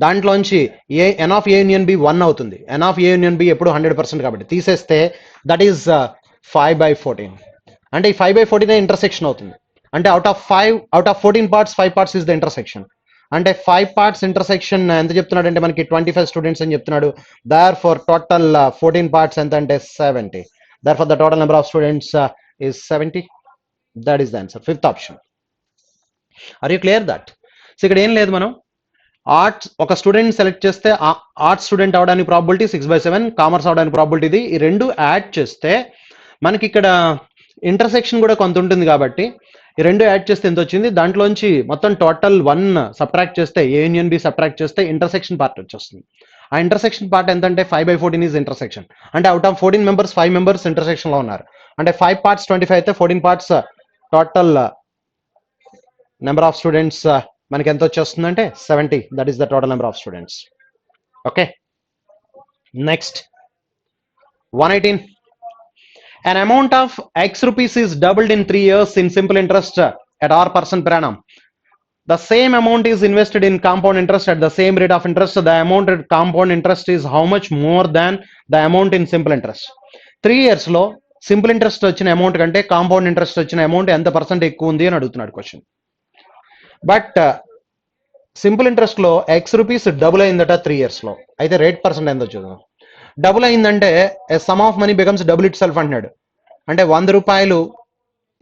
దాంట్లోంచి n of A union B 1 అవుతుంది. N of A union B ఎప్పుడు 100% కాబట్టి తీసేస్తే దట్ ఈస్ 5/14. అంటే ఈ 5/14 ఇంటర్సెక్షన్ అవుతుంది. అంటే out of 14 parts 5 parts is the intersection. అంటే 5 parts ఇంటర్సెక్షన్ ఎంత చెప్తున్నాడు అంటే మనకి 25 స్టూడెంట్స్ అని చెప్తున్నాడు. దర్ ఫర్ టోటల్ 14 parts ఎంత అంటే 70. Therefore the total number of students is 70. That is the answer, fifth option. Are you clear that? So ఇక్కడ ఏం లేదు, మనం ఆర్ట్స్ ఒక స్టూడెంట్ సెలెక్ట్ చేస్తే ఆర్ట్స్ స్టూడెంట్ అవడానికి ప్రాబిలిటీ 6/7, కామర్స్ అవడానికి ప్రాబిలిటీ ఇది. ఈ రెండు యాడ్ చేస్తే మనకి ఇక్కడ ఇంటర్సెక్షన్ కూడా కొంత ఉంటుంది కాబట్టి ఈ రెండు యాడ్ చేస్తే ఎంత వచ్చింది, దాంట్లోంచి మొత్తం టోటల్ 1 సబ్ట్రాక్ట్ చేస్తే ఏ యూనియన్ బి సబ్ట్రాక్ట్ చేస్తే ఇంటర్సెక్షన్ పార్ట్ వచ్చేస్తుంది. ఆ ఇంటర్సెక్షన్ పార్ట్ ఎంత అంటే 5/14 ఈజ్ ఇంటర్సెక్షన్. అంటే out of 14 members 5 members intersection లో ఉన్నారు. అంటే 5 parts 25 అయితే 14 parts total number of students మనకి ఎంత వచ్చేస్తుంది అంటే 70. That is the total number of students. Okay, next 118. An amount of X rupees is doubled in 3 years in simple interest at R% per annum. The same amount is invested in compound interest at the same rate of interest. The amount at compound interest is how much more than the amount in simple interest? 3 years లో simple interest వచ్చిన amount కంటే compound interest వచ్చిన amount ఎంత percent ఎక్కువ ఉంది అని అడుగుతున్నాడు question. But simple interest లో X రూపీస్ డబుల్ అయిందట 3 years లో. అయితే రేట్ పర్సెంట్ ఎంతో చూద్దాం. డబుల్ అయిందంటే some of money becomes double it self అంటున్నాడు. అంటే 100 రూపాయలు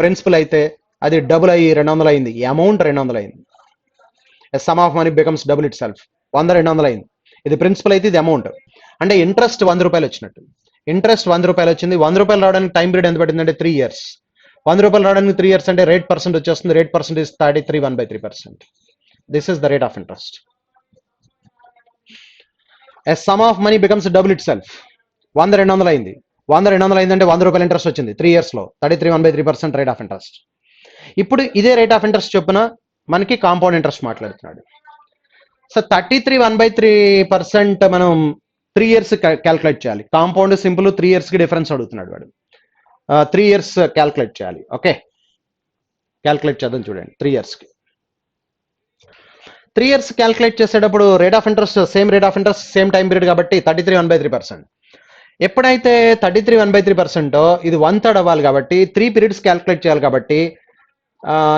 ప్రిన్సిపల్ అయితే అది డబుల్ అయ్యి 200 అయింది. ఈ అమౌంట్ 200 అయింది. Some of money becomes double it self. 100 200 అయింది. ఇది ప్రిన్సిపల్ అయితే ఇది అమౌంట్. అంటే ఇంట్రెస్ట్ 100 రూపాయలు వచ్చినట్టు. ఇంట్రెస్ట్ 100 రూపాయలు వచ్చింది. 100 రూపాయలు రావడానికి టైం పీరియడ్ ఎంత పట్టిందంటే 3 ఇయర్స్. 100 రూపాయలు రావడానికి 3 ఇయర్స్ అంటే రేట్ పర్సెంట్ వచ్చేస్తుంది. Rate percent is 33 1/3%. This is the rate of interest. A sum of money becomes double itself. 100 200 అయింది. 100 200 అయిందంటే 100 రూపాయలు ఇంట్రెస్ట్ వచ్చింది 3 ఇయర్స్ లో. 33 1/3% రేట్ ఆఫ్ ఇంట్రెస్ట్. ఇప్పుడు ఇదే రేట్ ఆఫ్ ఇంట్రెస్ట్ చొప్పున మనకి కాంపౌండ్ ఇంట్రెస్ట్ మాట్లాడుతున్నాడు. సో 33 1/3% మనం 3 ఇయర్స్ క్యాల్కులేట్ చేయాలి. కాంపౌండ్ సింపుల్ 3 ఇయర్స్ కి డిఫరెన్స్ అడుగుతున్నాడు వాడు. 3 ఇయర్స్ క్యాల్కులేట్ చేయాలి. ఓకే, క్యాల్కులేట్ చేద్దాం చూడండి. 3 ఇయర్స్ కి 3 ఇయర్స్ క్యాల్కులేట్ చేసేటప్పుడు rate of interest same rate of interest same time period కాబట్టి 33 1/3%. ఎప్పుడైతే 33 1/3% ఇది 1/3 అవ్వాలి కాబట్టి 3 పీరియడ్స్ క్యాల్కులేట్ చేయాలి కాబట్టి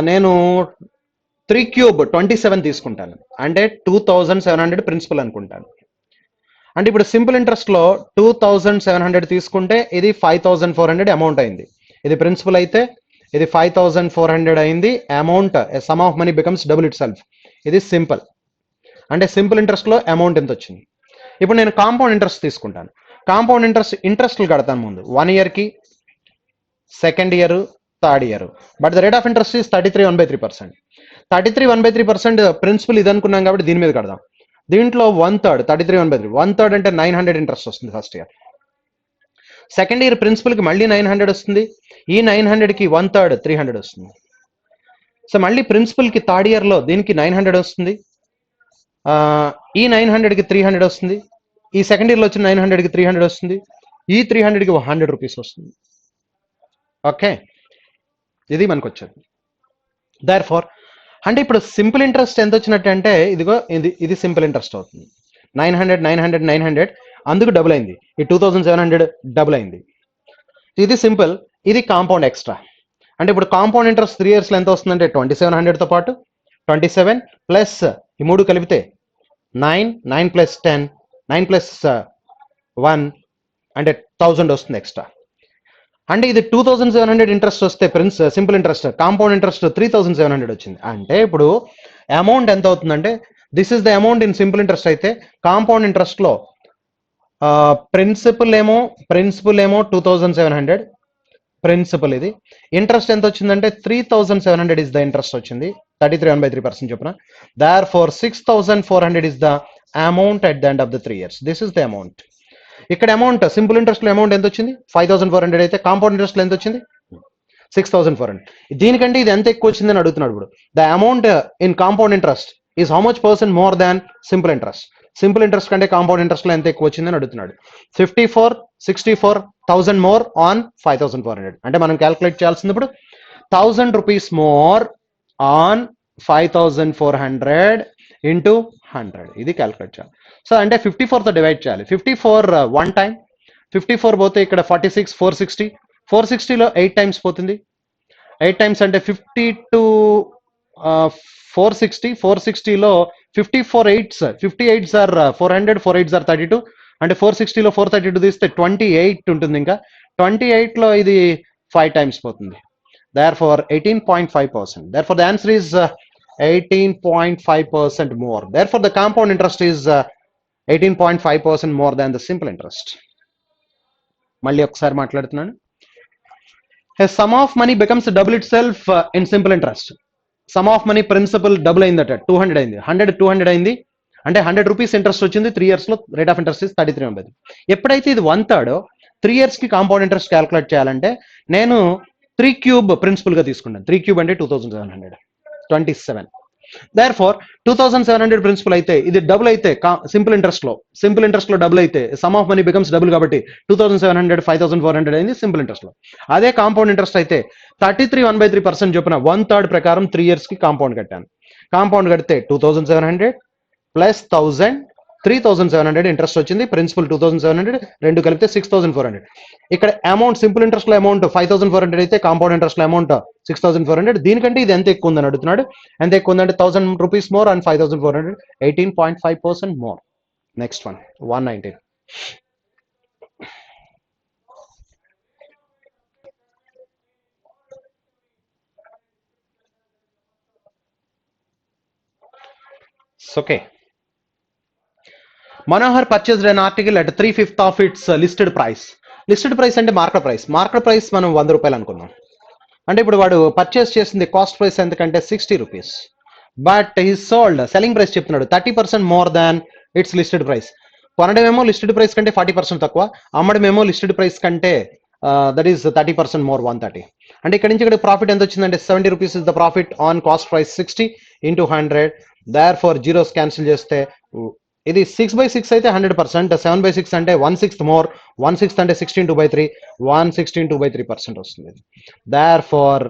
నేను 3 క్యూబ్ 27 తీసుకుంటాను. అంటే 2700 ప్రిన్సిపల్ అనుకుంటాను. అంటే ఇప్పుడు సింపుల్ ఇంట్రెస్ట్ లో 2700 తీసుకుంటే ఇది 5400 అమౌంట్ అయింది. ఇది ప్రిన్సిపల్ అయితే ఇది 5400 అయింది. Amount sum of money becomes double itself. ఇది సింపుల్. అంటే సింపుల్ ఇంట్రెస్ట్ లో అమౌంట్ ఎంత వచ్చింది. ఇప్పుడు నేను కాంపౌండ్ ఇంట్రెస్ట్ తీసుకుంటాను. కాంపౌండ్ ఇంట్రెస్ట్లు కడతాను ముందు 1 ఇయర్ కి, second year, third year. But the rate of interest is 33 1/3%. 33 1/3% principal ఇది అనుకున్నాం కాబట్టి దీని మీద కడదాం. దీంట్లో 1/3 33 1/3 1/3 అంటే 900 ఇంట్రెస్ట్ వస్తుంది first year. Second year principal కి మళ్ళీ 900 వస్తుంది. ఈ 900 కి 1/3 300 వస్తుంది. సో మళ్ళీ ప్రిన్సిపల్ కి థర్డ్ ఇయర్ లో దీనికి 900 వస్తుంది. ఈ 900 కి 300 వస్తుంది. ఈ సెకండ్ ఇయర్ లో వచ్చిన 900 కి 300 వస్తుంది. ఈ 300 కి 100 రూపీస్ వస్తుంది. ఓకే, ఇది మనకు వచ్చేది. దర్ ఫార్ అంటే ఇప్పుడు సింపుల్ ఇంట్రెస్ట్ ఎంత వచ్చినట్టు అంటే ఇదిగో ఇది సింపుల్ ఇంట్రెస్ట్ అవుతుంది. 900 900 900 అందుకు డబుల్ అయింది. ఈ 2700 డబుల్ అయింది. ఇది సింపుల్, ఇది కాంపౌండ్ ఎక్స్ట్రా. అంటే ఇప్పుడు కాంపౌండ్ ఇంట్రెస్ట్ 3 ఇయర్స్ లో ఎంత వస్తుందంటే 2700 తో పాటు 27 ప్లస్ ఈ మూడు కలిపితే 9 9 ప్లస్ 10 9 ప్లస్ 1 అంటే 1000 వస్తుంది ఎక్స్ట్రా. అంటే ఇది 2700 ఇంట్రెస్ట్ వస్తే సింపుల్ ఇంట్రెస్ట్ కాంపౌండ్ ఇంట్రెస్ట్ 3700 వచ్చింది. అంటే ఇప్పుడు అమౌంట్ ఎంత అవుతుందంటే this is the amount in simple interest అయితే కాంపౌండ్ ఇంట్రెస్ట్ లో ప్రిన్సిపల్ ఏమో 2700 ప్రిన్సిపల్. ఇది ఇంట్రెస్ట్ ఎంత వచ్చిందంటే 3700 ఇస్ ద ఇంట్రెస్ట్ వచ్చింది. 33 1/3% చొప్పున. Therefore 6400 is the amount at the end of the 3 years. This is the amount. ఇక్కడ అమౌంట్ సింపుల్ ఇంట్రెస్ట్ లో అమౌంట్ ఎంత వచ్చింది 5400 అయితే కాంపౌండ్ ఇంట్రెస్ట్ లో ఎంత వచ్చింది 6400. దీనికంటే ఇది ఎంత ఎక్కువ వచ్చిందని అడుగుతున్నాడు. ఇప్పుడు the amount in compound interest is how much percent more than simple interest. Simple interest కంటే కాంపౌండ్ ఇంట్రెస్ట్ లో ఎంత ఎక్కువ వచ్చిందని అడుగుతున్నాడు. 64 మోర్ ఆన్ 5400. అంటే మనం క్యాల్కులేట్ చేయాల్సింది ఇప్పుడు 1000 రూపీస్ మోర్ ఆన్ 5400 ఇంటూ 100. ఇది క్యాల్కులేట్ చేయాలి. సో అంటే 54 తో డివైడ్ చేయాలి. 54 1 టైం, 54 పోతే ఇక్కడ 46 460, 460లో 8 టైమ్స్ పోతుంది. 8 టైమ్స్ అంటే 52 460, 460లో 54 8s 58s are 400, 4 8s are 32. అంటే 460లో 432 తీస్తే 28 ఉంటుంది. ఇంకా 28లో ఇది 5 టైమ్స్ పోతుంది. therefore 18.5%. therefore the answer is 18.5% more. therefore the compound interest is 18.5% more than the simple interest. మళ్ళీ ఒకసారి మాట్లాడుతున్నాను. A sum of money becomes double itself in simple interest. Sum of money principal double అయిందట 200 అయింది. 100 200 అయింది. అంటే 100 rupees interest వచ్చింది 3 years లో. Rate of interest 33 1/3. ఎప్పుడైతే ఇది 1/3 3 ఇయర్స్ కి కాంపౌండ్ ఇంట్రెస్ట్ క్యాల్కులేట్ చేయాలంటే నేను 3 క్యూబ్ ప్రిన్సిపల్ గా తీసుకుంటాను. 3 క్యూబ్ అంటే 2700 27. therefore 2700 ప్రిన్సిపల్ అయితే ఇది డబుల్ అయితే సింపుల్ ఇంట్రెస్ట్ లో డబుల్ అయితే some of money becomes double కాబట్టి 2700 5400 అయింది సింపుల్ ఇంట్రెస్ట్ లో. అదే కాంపౌండ్ ఇంట్రెస్ట్ అయితే 33 1/3% చొప్పున 1/3 ప్రకారం 3 ఇయర్స్ కి కాంపౌండ్ కట్టాను. కాంపౌండ్ కడితే 2700 ప్లస్ 1000 3700 ఇంట్రెస్ట్ వచ్చింది. ప్రిన్సిపల్ 2700 రెండు కలిపితే 6400. ఇక్కడ అమౌంట్ సింపుల్ ఇంట్రెస్ట్ లో అమౌంట్ 5400 అయితే కాంపౌండ్ ఇంట్రెస్ట్ లో అమౌంట్ 6400. దీనికంటే ఇది ఎంత ఎక్కువ ఉందని అడుగుతున్నాడు. ఎంత ఎక్కువ ఉందంటే 1000 rupees more and 5400 18.5% more. Next one 119. Okay, Manohar purchased an article at 3/5 of its listed price. Listed price అంటే మార్కెట్ ప్రైస్. మార్కెట్ ప్రైస్ మనం 100 రూపాయలు అనుకుందాం. అంటే ఇప్పుడు వాడు పర్చేస్ చేసింది కాస్ట్ ప్రైస్ ఎంతకంటే 60 rupees. But he sold selling price చెప్తున్నాడు 30% more than it's listed price. కొనడమేమో లిస్టెడ్ ప్రైస్ కంటే 40% తక్కువ, అమ్మడమేమో లిస్టెడ్ ప్రైస్ కంటే దట్ ఈస్ 30% మోర్ 130. అంటే ఇక్కడ నుంచి ఇక్కడ ప్రాఫిట్ ఎంత వచ్చిందంటే 70 rupees is the profit on cost price 60 into 100. Therefore zeros cancel చేస్తే ఇది 6/6 అయితే 100%, 7/6 అంటే 1/6 మోర్, 1/6 అంటే 16 2/3, 116 2/3% వస్తుంది. Therefore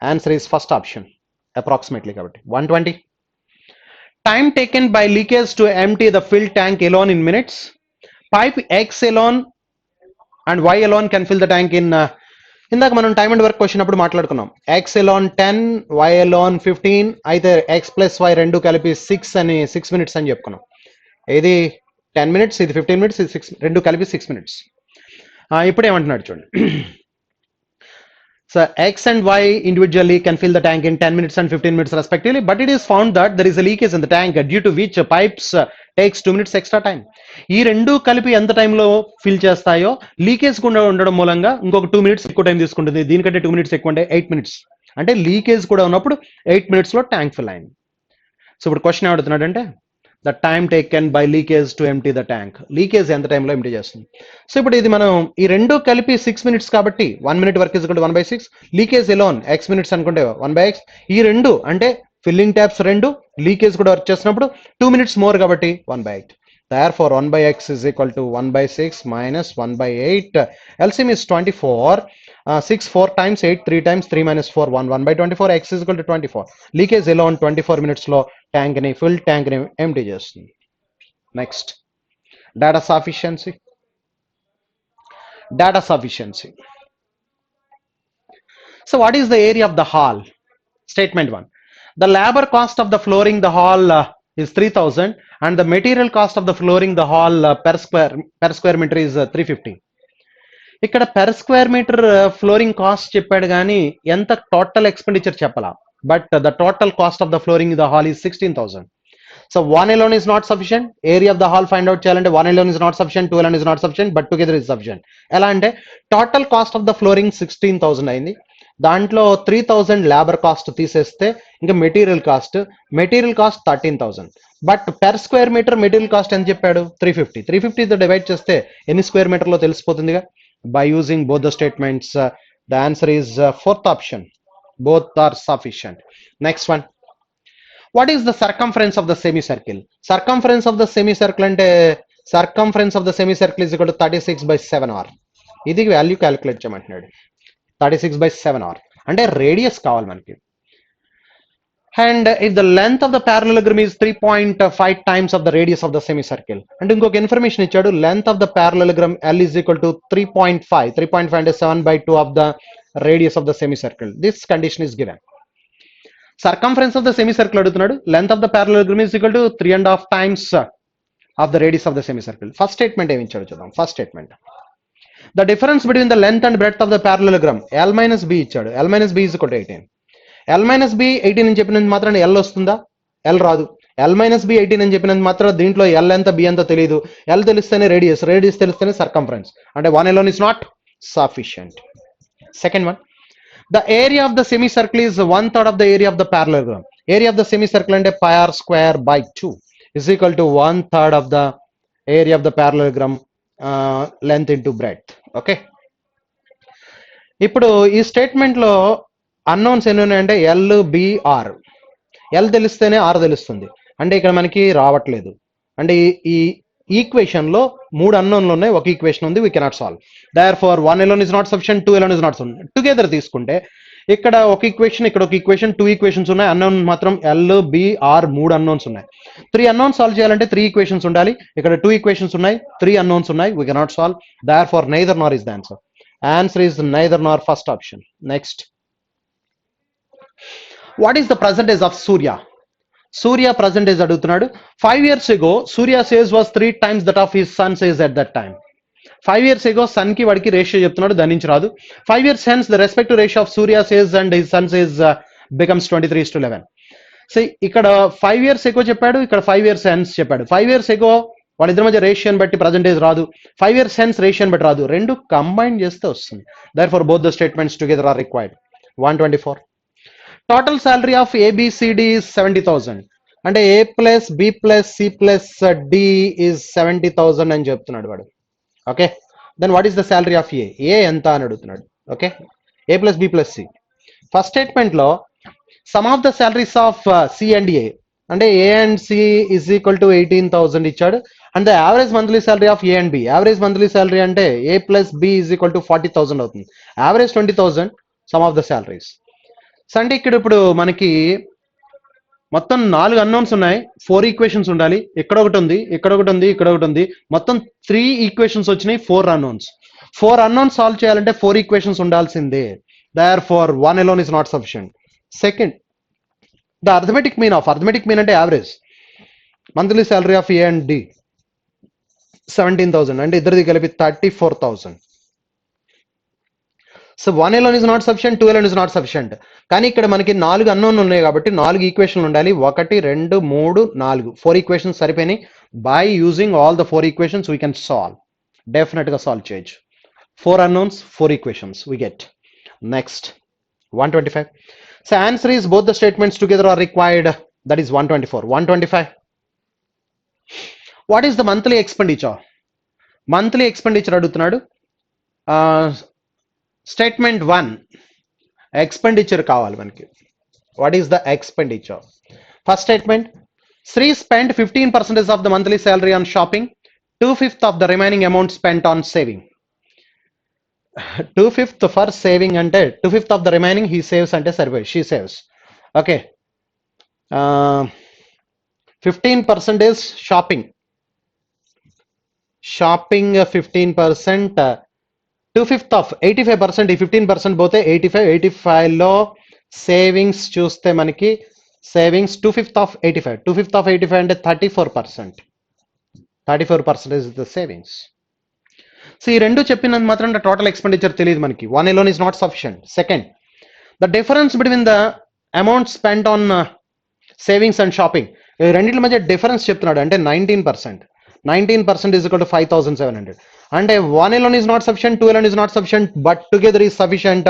answer is first option approximately. కాబట్టి 120. Time taken by leakage to empty the fill tank alone in minutes. Pipe X alone and Y alone can fill the tank in ఇందాక మనం time and work question అప్పుడు మాట్లాడుకున్నాం. X alone 10, why alone 15 అయితే X plus why రెండు కలిపి 6 minutes అని చెప్పుకున్నాం. ఇది 10 minutes, ఇది 15 minutes, ఇది 6, రెండు కలిపి 6 minutes. ఇప్పుడు ఏమంటున్నాడు చూడండి. So X and Y individually can fill the tank in 10 minutes and 15 minutes respectively, but it is found that there is a leakage in the tank due to which pipes takes 2 minutes extra time. ఈ రెండు కలిపి ఎంత టైంలో fill చేస్తాయో leakage కూడా ఉండడం మూలంగా ఇంకొక 2 minutes ఎక్కువ టైం తీసుకుంటుంది. దీనికంటే 2 minutes ఎక్కువ అంటే 8 minutes. అంటే లీకేజ్ కూడా ఉన్నప్పుడు 8 minutes లో ట్యాంక్ ఫిల్ అయింది. సో ఇప్పుడు క్వశ్చన్ ఏమడుతున్నాడు అంటే the time taken by leakage to empty the tank. Leakage ఎంత టైంలో ఎంప్టీ చేస్తుంది. సో ఇప్పుడు ఇది మనం ఈ రెండు కలిపి 6 minutes కాబట్టి 1 minute work is 1/6. Leakage alone x minutes అనుకుంటే 1/x. ఈ రెండు అంటే ఫిల్లింగ్ ట్యాప్స్ రెండు లీకేజ్ కూడా వర్క్ చేసినప్పుడు 2 minutes మోర్ కాబట్టి 1/8. Therefore 1/x is equal to 1/6 minus 1/8. LCM is 24. 6 4 times 8 3 times 3 minus 4 1 1/24. X is equal to 24. Leakage alone 24 minutes లో tank ని ఫుల్ ట్యాంక్ ని ఎంప్టీ చేస్తుంది. Next data sufficiency. Data sufficiency. So what is the area of the hall? Statement 1. The labor cost of the flooring the hall is 3000 and the material cost of the flooring the hall per square meter is 350. ఇక్కడ per square metre flooring cost చెప్పాడు కానీ ఎంత total expenditure చెప్పాలా. But the total cost of the flooring the hall is 16,000. So 1 alone is not sufficient. Area of the hall find out చేయాలంటే 1 alone is not sufficient, 2 alone is not sufficient, but together is sufficient. ఎలా అంటే total cost of the flooring 16,000 అయింది. దాంట్లో 3,000 labour cost తీసేస్తే ఇంకా material cost 13,000. But per square metre material cost ఎంత చెప్పాడు 350. 350 తో డివైడ్ చేస్తే ఎన్ని స్క్వేర్ మీటర్ లో తెలిసిపోతుందిగా. By using both the statements the answer is fourth option. Both are sufficient. Next one. What is the circumference of the semicircle? Circumference of the semicircle అంటే circumference of the semicircle is equal to 36/7r. ఇది value calculate చేయమంటున్నాడు. 36/7r అంటే radius కావాలి మనకి. And if the length of the parallelogram is 3.5 times of the radius of the semicircle. అంటే ఇంకొక information ఇచ్చాడు. Length of the parallelogram L is equal to 3.5. 3.5 అంటే 7/2 of the radius of the semicircle. This condition is given. Circumference of the semicircle అడుగుతున్నాడు. Length of the parallelogram is equal to 3.5 times of the radius of the semicircle. First statement ఏమి ఇచ్చాడు చూద్దాం. First statement. The difference between the length and breadth of the parallelogram L minus B ఇచ్చాడు. L minus B is equal to 18. L minus B 18 అని చెప్పినంత మాత్రాన L వస్తుందా? L రాదు. L minus B 18 అని చెప్పినంత మాత్రం దీంట్లో L ఎంత B ఎంత తెలియదు. L తెలిస్తేనే రేడియస్ తెలిస్తేనే సర్కంఫరెన్స్. అంటే 1 alone is not sufficient. Second one. The area of the semicircle is 1/3 of the area of the parallelogram. Area of the semicircle అంటే pi r square by 2 is equal to 1/3 of the area of the parallelogram length into breadth. Okay. ఇప్పుడు ఈ statement లో unknowns ఎన్ని ఉన్నాయంటే L, B, R. L తెలిస్తేనే R తెలుస్తుంది. అంటే ఇక్కడ మనకి రావట్లేదు. అంటే ఈ ఈక్వేషన్ లో 3 అన్నోన్లు ఉన్నాయి, ఒక ఈక్వేషన్ ఉంది. We cannot solve. Therefore 1 alone is not sufficient, 2 alone is not sufficient. Together తీసుకుంటే ఇక్కడ ఒక ఈక్వేషన్, ఇక్కడ ఒక ఈక్వేషన్, 2 ఈక్వేషన్స్ ఉన్నాయి. అన్నోన్ మాత్రం L, B, R 3 అన్నోన్స్ ఉన్నాయి. 3 అన్నోన్స్ సాల్వ్ చేయాలంటే 3 ఈక్వేషన్స్ ఉండాలి. ఇక్కడ 2 ఈక్వేషన్స్ ఉన్నాయి, 3 అన్నోన్స్ ఉన్నాయి. We cannot solve. Therefore neither nor is the answer. Answer is neither nor, first option. Next. What is the percentage of Surya? Surya percentage అడుగుతున్నాడు. 5 years ago Surya says was 3 times that of his son says at that time. 5 years ago sun కి వాడికి ratio చెప్తున్నాడు, దాని నుంచి రాదు. 5 years hence the respective ratio of Surya says and his son says becomes 23:11. So ఇక్కడ 5 years ago చెప్పాడు, ఇక్కడ 5 years hence చెప్పాడు. 5 years ago వాళ్ళిద్దరి మధ్య రేషియోని బట్టి పర్సంటేజ్ రాదు, 5 years hence రేషియోని బట్టి రాదు, రెండు కంబైన్ చేస్తే వస్తుంది. Therefore both the statements together are required. 124. Total salary of ABCD is 70,000. అంటే A plus B plus C plus D is 70,000 అని చెప్తున్నాడు వాడు. Okay, then what is the salary of A ఎంత అని అడుగుతున్నాడు. Okay, A plus B plus C. First statement లో sum of the salaries of C and A అంటే A and C is equal to 18,000 ఇచ్చాడు. And the average monthly salary of A and B, average monthly salary అంటే A plus B is equal to 40,000 అవుతుంది. Average 20,000, sum of the salaries. So అంటే ఇక్కడ ఇప్పుడు మనకి మొత్తం 4 unknowns ఉన్నాయి, 4 equations ఉండాలి. ఇక్కడ ఒకటి ఉంది, ఇక్కడ ఒకటి ఉంది, ఇక్కడ ఒకటి ఉంది, మొత్తం 3 ఈక్వేషన్స్ వచ్చినాయి, 4 అన్నోన్స్. 4 అన్నోన్స్ సాల్వ్ చేయాలంటే 4 ఈక్వేషన్స్ ఉండాల్సిందే. Therefore 1 alone is not sufficient. Second, the arithmetic mean అంటే average monthly salary of A and D 17,000 అంటే ఇద్దరిది కలిపి 34,000. So 1 alone is not sufficient, 2 alone is not sufficient. కానీ ఇక్కడ మనకి 4 అన్నోన్ ఉన్నాయి కాబట్టి 4 ఈక్వేషన్లు ఉండాలి. 1 2 3 4 4 ఈక్వేషన్స్ సరిపోయినాయి. By using all the 4 equations we can solve, definite గా సాల్వ్ చేయొచ్చు. 4 unknowns, 4 equations we get. Next 125. So answer is both the statements together are required, that is 124. 125. What is the monthly expenditure? Monthly expenditure అడుగుతున్నాడు. Statement 1 expenditure కావాలి మనకి. What is the expenditure? First statement, Sri spend 15% of the monthly salary on shopping, 2/5 of the remaining amount spent on saving. 2/5 for saving అంటే 2/5 of the remaining he saves అంటే సరిపోయి, she saves. Okay, 15% shopping, 15%, 2/5 of 85%. ఈ 15% పోతే 85 లో savings చూస్తే మనకి savings 2/5 of 85 అంటే 34%. 34% is the savings. So ఈ రెండు చెప్పినంత మాత్రం టోటల్ ఎక్స్పెండిచర్ తెలియదు మనకి. 1 alone is not sufficient. Second, the difference between the amount spent on savings and shopping, ఈ రెండింటి మధ్య డిఫరెన్స్ చెప్తున్నాడు అంటే 19%. 19% is equal to 5,700. అంటే 1 alone is not sufficient, 2 alone is not sufficient, but together is sufficient.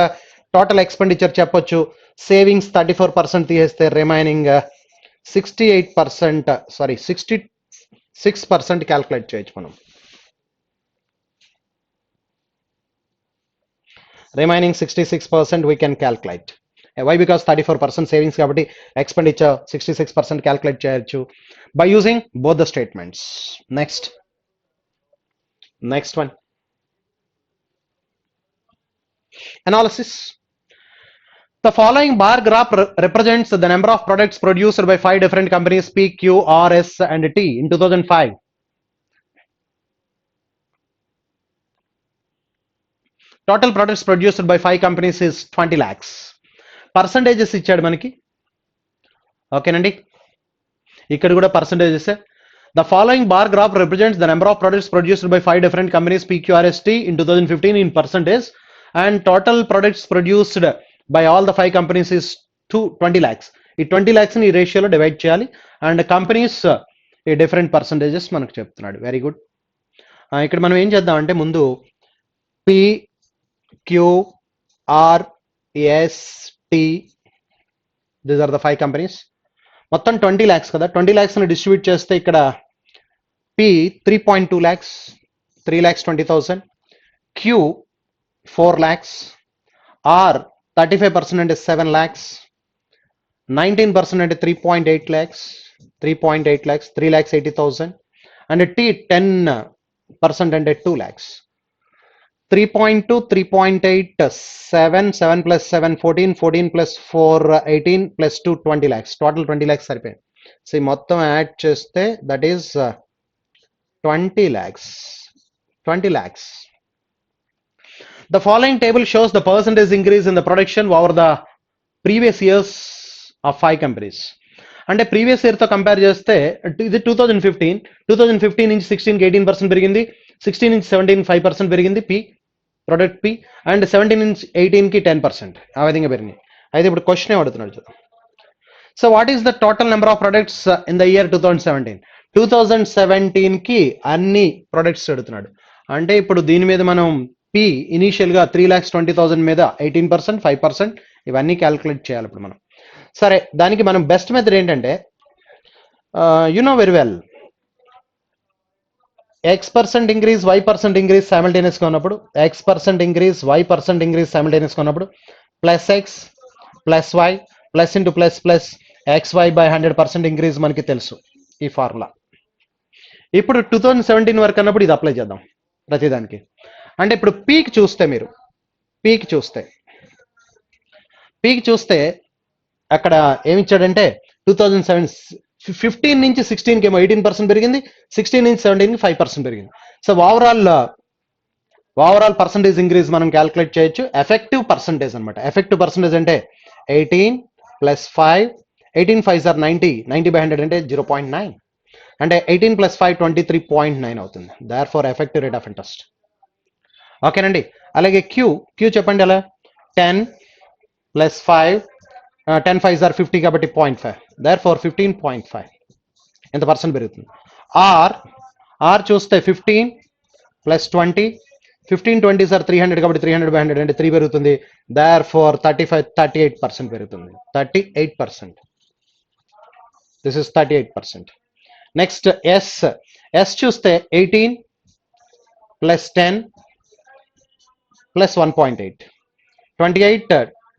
Total expenditure చెప్పొచ్చు. Savings 34% తీసేస్తే remaining 66% calculate చేయొచ్చు మనం. Remaining 66% we can calculate. Why? Because 34% savings కాబట్టి expenditure 66% calculate చేయొచ్చు by using both the statements. Next one. Analysis. The following bar graph represents the number of products produced by 5 different companies P, Q, R, S and T in 2005. Total products produced by 5 companies is 20 lakhs. Percentages ఇచ్చాడు మనకి. ఓకేనండి, ఇక్కడ కూడా percentages. The following bar graph represents the number of products produced by 5 different companies PQRST in 2015 in percentage, and total products produced by all the 5 companies is 20 lakhs. ఈ 20 lakhs ని ఈ రేషియోలో divide చేయాలి అండ్ కంపెనీస్ ఈ different percentages మనకు చెప్తున్నాడు. Very good. ఇక్కడ మనం ఏం చేద్దాం అంటే ముందు P, Q, R, S, T, these are the 5 companies. మొత్తం 20 lakhs కదా. 20 lakhs ని డిస్ట్రిబ్యూట్ చేస్తే ఇక్కడ P 3.2 lakhs, 3,20,000. Q 4 lakhs. R 35% అంటే 7 lakhs. 19% అంటే 3.8 lakhs. 3,80,000. And T 10% అంటే 2 lakhs. 3.2, 3.8, 7 plus 7, 14 plus 4, 18 plus 2, 20 lakhs. Total 20 lakhs సరిపోయింది. సో ఈ మొత్తం యాడ్ చేస్తే that is 20 lakhs. 20 lakhs. The following table shows the percentage increase in the production over the previous years of 5 companies. అంటే previous year తో compare చేస్తే ఇది 2015 నుంచి 16 కి 18% పెరిగింది, 16 నుంచి 17 5% పెరిగింది P ప్రొడక్ట్ P, అండ్ 17 నుంచి 18 కి 10% ఆ విధంగా పెరిగింది. అయితే ఇప్పుడు క్వశ్చన్ అడుగుతున్నాడు. So what is the total number of products in the year 2017? 2017కి అన్ని ప్రొడక్ట్స్ అడుగుతున్నాడు. అంటే ఇప్పుడు దీని మీద మనం పి ఇనీషియల్గా 3,20,000 మీద 18%, 5% ఇవన్నీ క్యాలిక్యులేట్ చేయాలి ఇప్పుడు మనం. సరే, దానికి మనం బెస్ట్ మెథడ్ ఏంటంటే you know very well, X% increase Y% increase సైమల్టేనియస్గా ఉన్నప్పుడు, X% ఇంక్రీజ్ Y% ఇంక్రీజ్ సైమల్టేనియస్గా ఉన్నప్పుడు plus x plus y plus into plus plus XY by 100% increase మనకి తెలుసు ఈ ఫార్ములా. ఇప్పుడు 2017 వరకు అన్నప్పుడు ఇది అప్లై చేద్దాం ప్రతిదానికి. అంటే ఇప్పుడు పీక్ చూస్తే మీరు పీక్ చూస్తే అక్కడ ఏమిచ్చాడంటే 2015 నుంచి 16కి ఏమో 18% పెరిగింది, 16 నుంచి 17కి 5% పెరిగింది. సో ఓవరాల్ పర్సంటేజ్ ఇంక్రీజ్ మనం క్యాలిక్యులేట్ చేయొచ్చు. ఎఫెక్టివ్ పర్సంటేజ్ అనమాట. ఎఫెక్టివ్ పర్సంటేజ్ అంటే 18 ప్లస్ 5, 18 5 ఆర్ 90, 90 బై 100 అంటే 0.9, అంటే 18 ప్లస్ 5 23.9 అవుతుంది. Therefore effective rate of interest. ఓకేనండి. అలాగే క్యూ చెప్పండి ఎలా, 10 ప్లస్ 5, 10 5 ఆర్ 50 కాబట్టి 0.5, దేర్ ఫార్ 15.5 ఎంత పర్సెంట్ పెరుగుతుంది. ఆర్ చూస్తే 15 ప్లస్ 20, 15 20 సార్ 300 కాబట్టి 300 బై 100 అంటే 3 పెరుగుతుంది. దేర్ ఫార్ 38% పెరుగుతుంది. 38%. This is 38%. నెక్స్ట్ ఎస్ చూస్తే 18 ప్లస్ 10 ప్లస్ 1.8,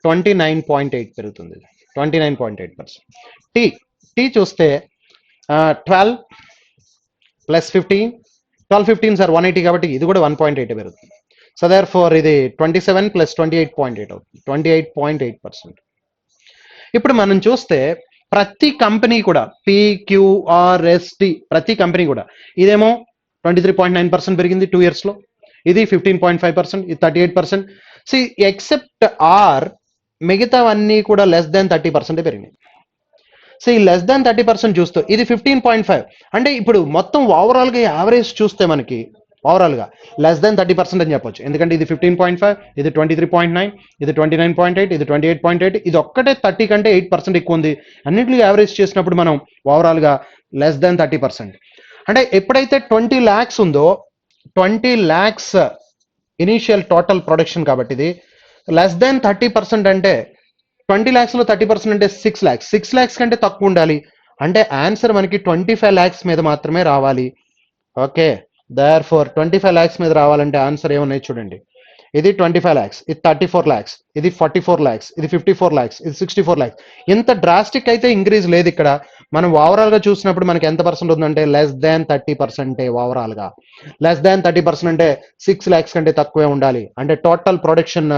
29.8 పెరుగుతుంది. 29.8%. టీ చూస్తే 12 ప్లస్ 15, 12 15 సార్ 180 కాబట్టి ఇది కూడా 1.8 పెరుగుతుంది. సో దేర్ ఫార్ ఇది 27 ప్లస్ 28.8 అవుతుంది. 28.8%. ఇప్పుడు మనం చూస్తే ప్రతి కంపెనీ కూడా PQRST ప్రతి కంపెనీ కూడా ఇదేమో 23.9% పెరిగింది 2 yearsలో, ఇది 15.5%, ఇది 38%. సి ఎక్సెప్ట్ ఆర్ మిగతావన్నీ కూడా లెస్ దాన్ 30% పెరిగినాయి. సో ఈ లెస్ దాన్ 30% చూస్తూ ఇది 15.5, అంటే ఇప్పుడు మొత్తం ఓవరాల్గా యావరేజ్ చూస్తే మనకి ఓవరాల్గా లెస్ దాన్ 30% అని చెప్పొచ్చు. ఎందుకంటే ఇది 15.5, ఇది 23.9, ఇది 29.8, ఇది 28.8, ఇది ఒక్కటే 30 కంటే 8% ఎక్కువ ఉంది. అన్నింటిలో యావరేజ్ చేసినప్పుడు మనం ఓవరాల్గా లెస్ దాన్ 30%. అంటే ఎప్పుడైతే 20 lakhs ఉందో 20 lakhs ఇనీషియల్ టోటల్ ప్రొడక్షన్ కాబట్టి ఇది లెస్ దాన్ 30% అంటే 20 lakhsలో 30% అంటే 6 lakhs. 6 lakhs కంటే తక్కువ ఉండాలి. అంటే ఆన్సర్ మనకి 25 lakhs మీద మాత్రమే రావాలి. ఓకే, దేర్ ఫార్ 25 lakhs మీద రావాలంటే ఆన్సర్ ఏమున్నాయి చూడండి. ఇది 25 lakhs, ఇది 34 lakhs, ఇది 44 lakhs, ఇది 54 lakhs, ఇది 64 lakhs. ఇంత డ్రాస్టిక్ అయితే ఇంక్రీజ్ లేదు ఇక్కడ. మనం ఓవరాల్గా చూసినప్పుడు మనకి ఎంత పర్సెంట్ ఉందంటే లెస్ దాన్ 30%. ఓవరాల్గా లెస్ దాన్ 30% అంటే 6 lakhs కంటే తక్కువే ఉండాలి. అంటే టోటల్ ప్రొడక్షన్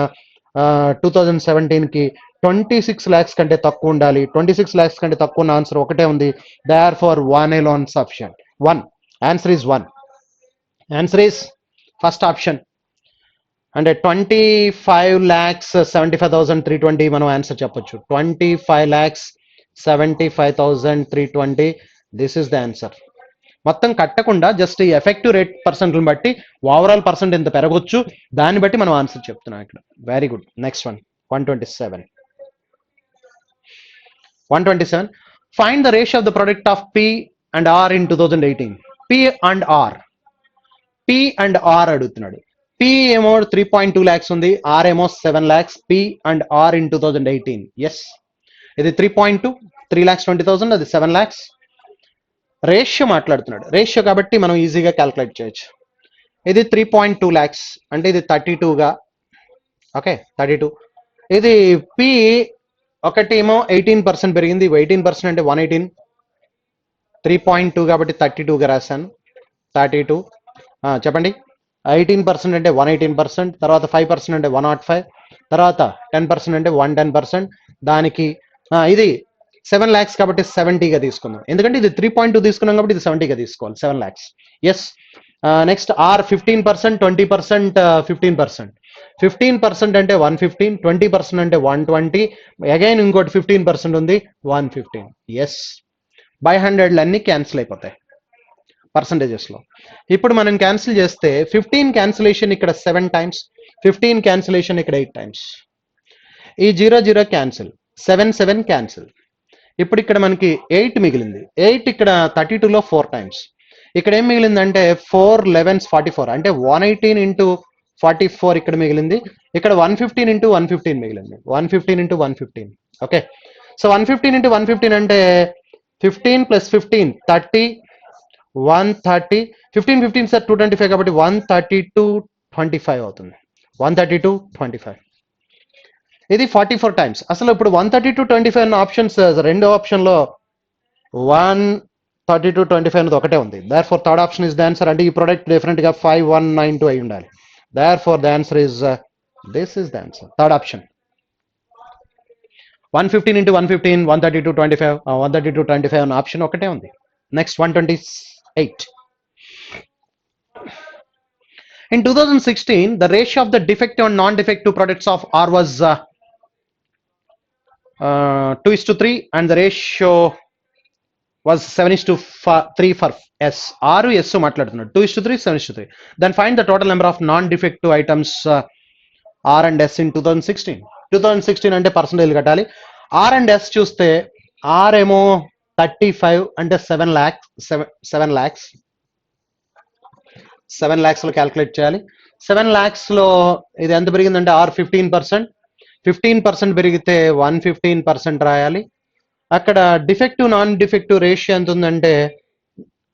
2017కి 26 lakhs కంటే తక్కువ ఉండాలి. 26 lakhs కంటే తక్కువ ఉన్న ఆన్సర్ ఒకటే ఉంది. Therefore 1 alone sufficient. 1 answer is 1. Answer is first option. అంటే 25,75,320 మనం ఆన్సర్ చెప్పొచ్చు. 25,75,320 దిస్ ఇస్ ద ఆన్సర్. మొత్తం కట్టకుండా జస్ట్ ఈ ఎఫెక్టివ్ రేట్ పర్సెంట్ని బట్టి ఓవరాల్ పర్సెంట్ ఎంత పెరగొచ్చు దాన్ని బట్టి మనం ఆన్సర్ చెప్తున్నాం ఇక్కడ. Very good. Next one 127. Find the ratio of the product of P and R in 2018. P and R అడుగుతున్నాడు. P ఏమో 3.2 lakhs ఉంది, R ఏమో 7 lakhs. P and R in 2018. Yes, ఇది 3.2, 3,20,000, అది 7 lakhs. రేషియో మాట్లాడుతున్నాడు. రేషియో కాబట్టి మనం ఈజీగా క్యాల్కులేట్ చేయొచ్చు. ఇది 3.2 lakhs అంటే ఇది 32గా. ఓకే, 32. ఇది P ఒకటి ఏమో 18% పెరిగింది, 18% అంటే 118, 3.2 కాబట్టి 32గా రాశాను. 32 చెప్పండి. 18% అంటే 118%, తర్వాత 5% అంటే 105, తర్వాత 10% అంటే 110%. దానికి ఇది 7 lakhs కాబట్టి 70గా తీసుకుందాం. ఎందుకంటే ఇది 3.2 తీసుకున్నాం కాబట్టి ఇది 70గా తీసుకోవాలి. 7 lakhs. ఎస్. Next R 15%, 20%, 15%. 15% అంటే 115, 20% అంటే 120, అగైన్ ఇంకోటి 15% ఉంది 115. ఎస్, బై 100 అన్ని క్యాన్సిల్ అయిపోతాయి పర్సంటేజెస్లో. ఇప్పుడు మనం క్యాన్సిల్ చేస్తే 15 క్యాన్సిలేషన్ ఇక్కడ 7 times, 15 క్యాన్సిలేషన్ ఇక్కడ 8 times. ఈ 0 0 క్యాన్సిల్, 7 7 క్యాన్సిల్. ఇప్పుడు ఇక్కడ మనకి 8 మిగిలింది. 8 ఇక్కడ 32లో 4 టైమ్స్. ఇక్కడ ఏం మిగిలిందంటే 4 11 44 అంటే 118 ఇంటూ 44 ఇక్కడ మిగిలింది. ఇక్కడ 115 ఇంటూ 115 మిగిలింది. 115 ఇంటూ 115. ఓకే. సో 115 ఇంటూ 115 అంటే 15 ప్లస్ 15 30 130 15 15 సార్ 225 కాబట్టి 132 25 అవుతుంది. 132 25. ఇది 44 టైమ్స్. అసలు ఇప్పుడు 132 25 అన్న ఆప్షన్స్ రెండో ఆప్షన్ లో 132 25 అనేది ఒకటే ఉంది. Therefore third option is the answer. అంటే ఈ ప్రోడక్ట్ డెఫినెట్ గా 5192 అయి ఉండాలి. Therefore the answer is this is the answer, third option. 115 into 115 132 25 132 25 అన్న ఆప్షన్ ఒకటే ఉంది. Next 128. In 2016, the ratio of the defective and non-defective products of R was 2:3 and the ratio was 7:3 for S. R S మాట్లాడుతున్నాడు 2:3 7:3. Then find the total number of non-defective items R and S in 2016. 2016 అంటే percentage కట్టాలి. R and S చూస్తే R ఏమో 35 అంటే 7 lakhs లో calculate చేయాలి. 7 lakhs లో ఇది ఎంత పెరిగిందంటే R 15% పెరిగితే 115% రాయాలి. అక్కడ డిఫెక్టివ్ నాన్ డిఫెక్టివ్ రేషియో ఎంత ఉందంటే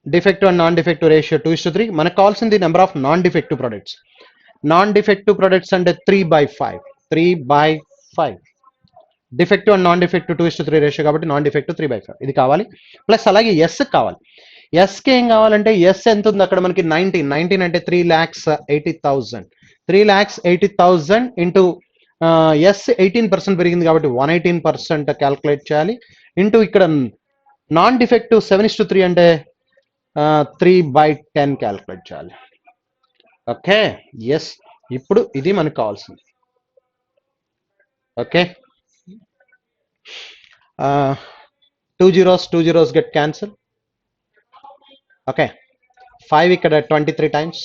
defective and non defective ratio 2:3. మనకు కావాల్సింది number of non defective products. Non defective products అంటే 3/5. Defective and non defective 2:3 ratio కాబట్టి నాన్ డిఫెక్టివ్ 3/5 ఇది కావాలి. ప్లస్ అలాగే ఎస్ కావాలి. ఎస్కి ఏం కావాలంటే ఎస్ ఎంత ఉంది అక్కడ మనకి 19 అంటే 3,80,000. 3,80,000 ఇంటూ ఎస్ 18% పెరిగింది కాబట్టి 118% క్యాల్కులేట్ చేయాలి. ఇంటూ ఇక్కడ నాన్ డిఫెక్టివ్ 7:3 అంటే 3/10 క్యాల్కులేట్ చేయాలి. ఓకే. ఎస్, ఇప్పుడు ఇది మనకు కావాల్సింది. Okay. 2 zeros get cancel. Okay. 5 ఇక్కడ 23 times.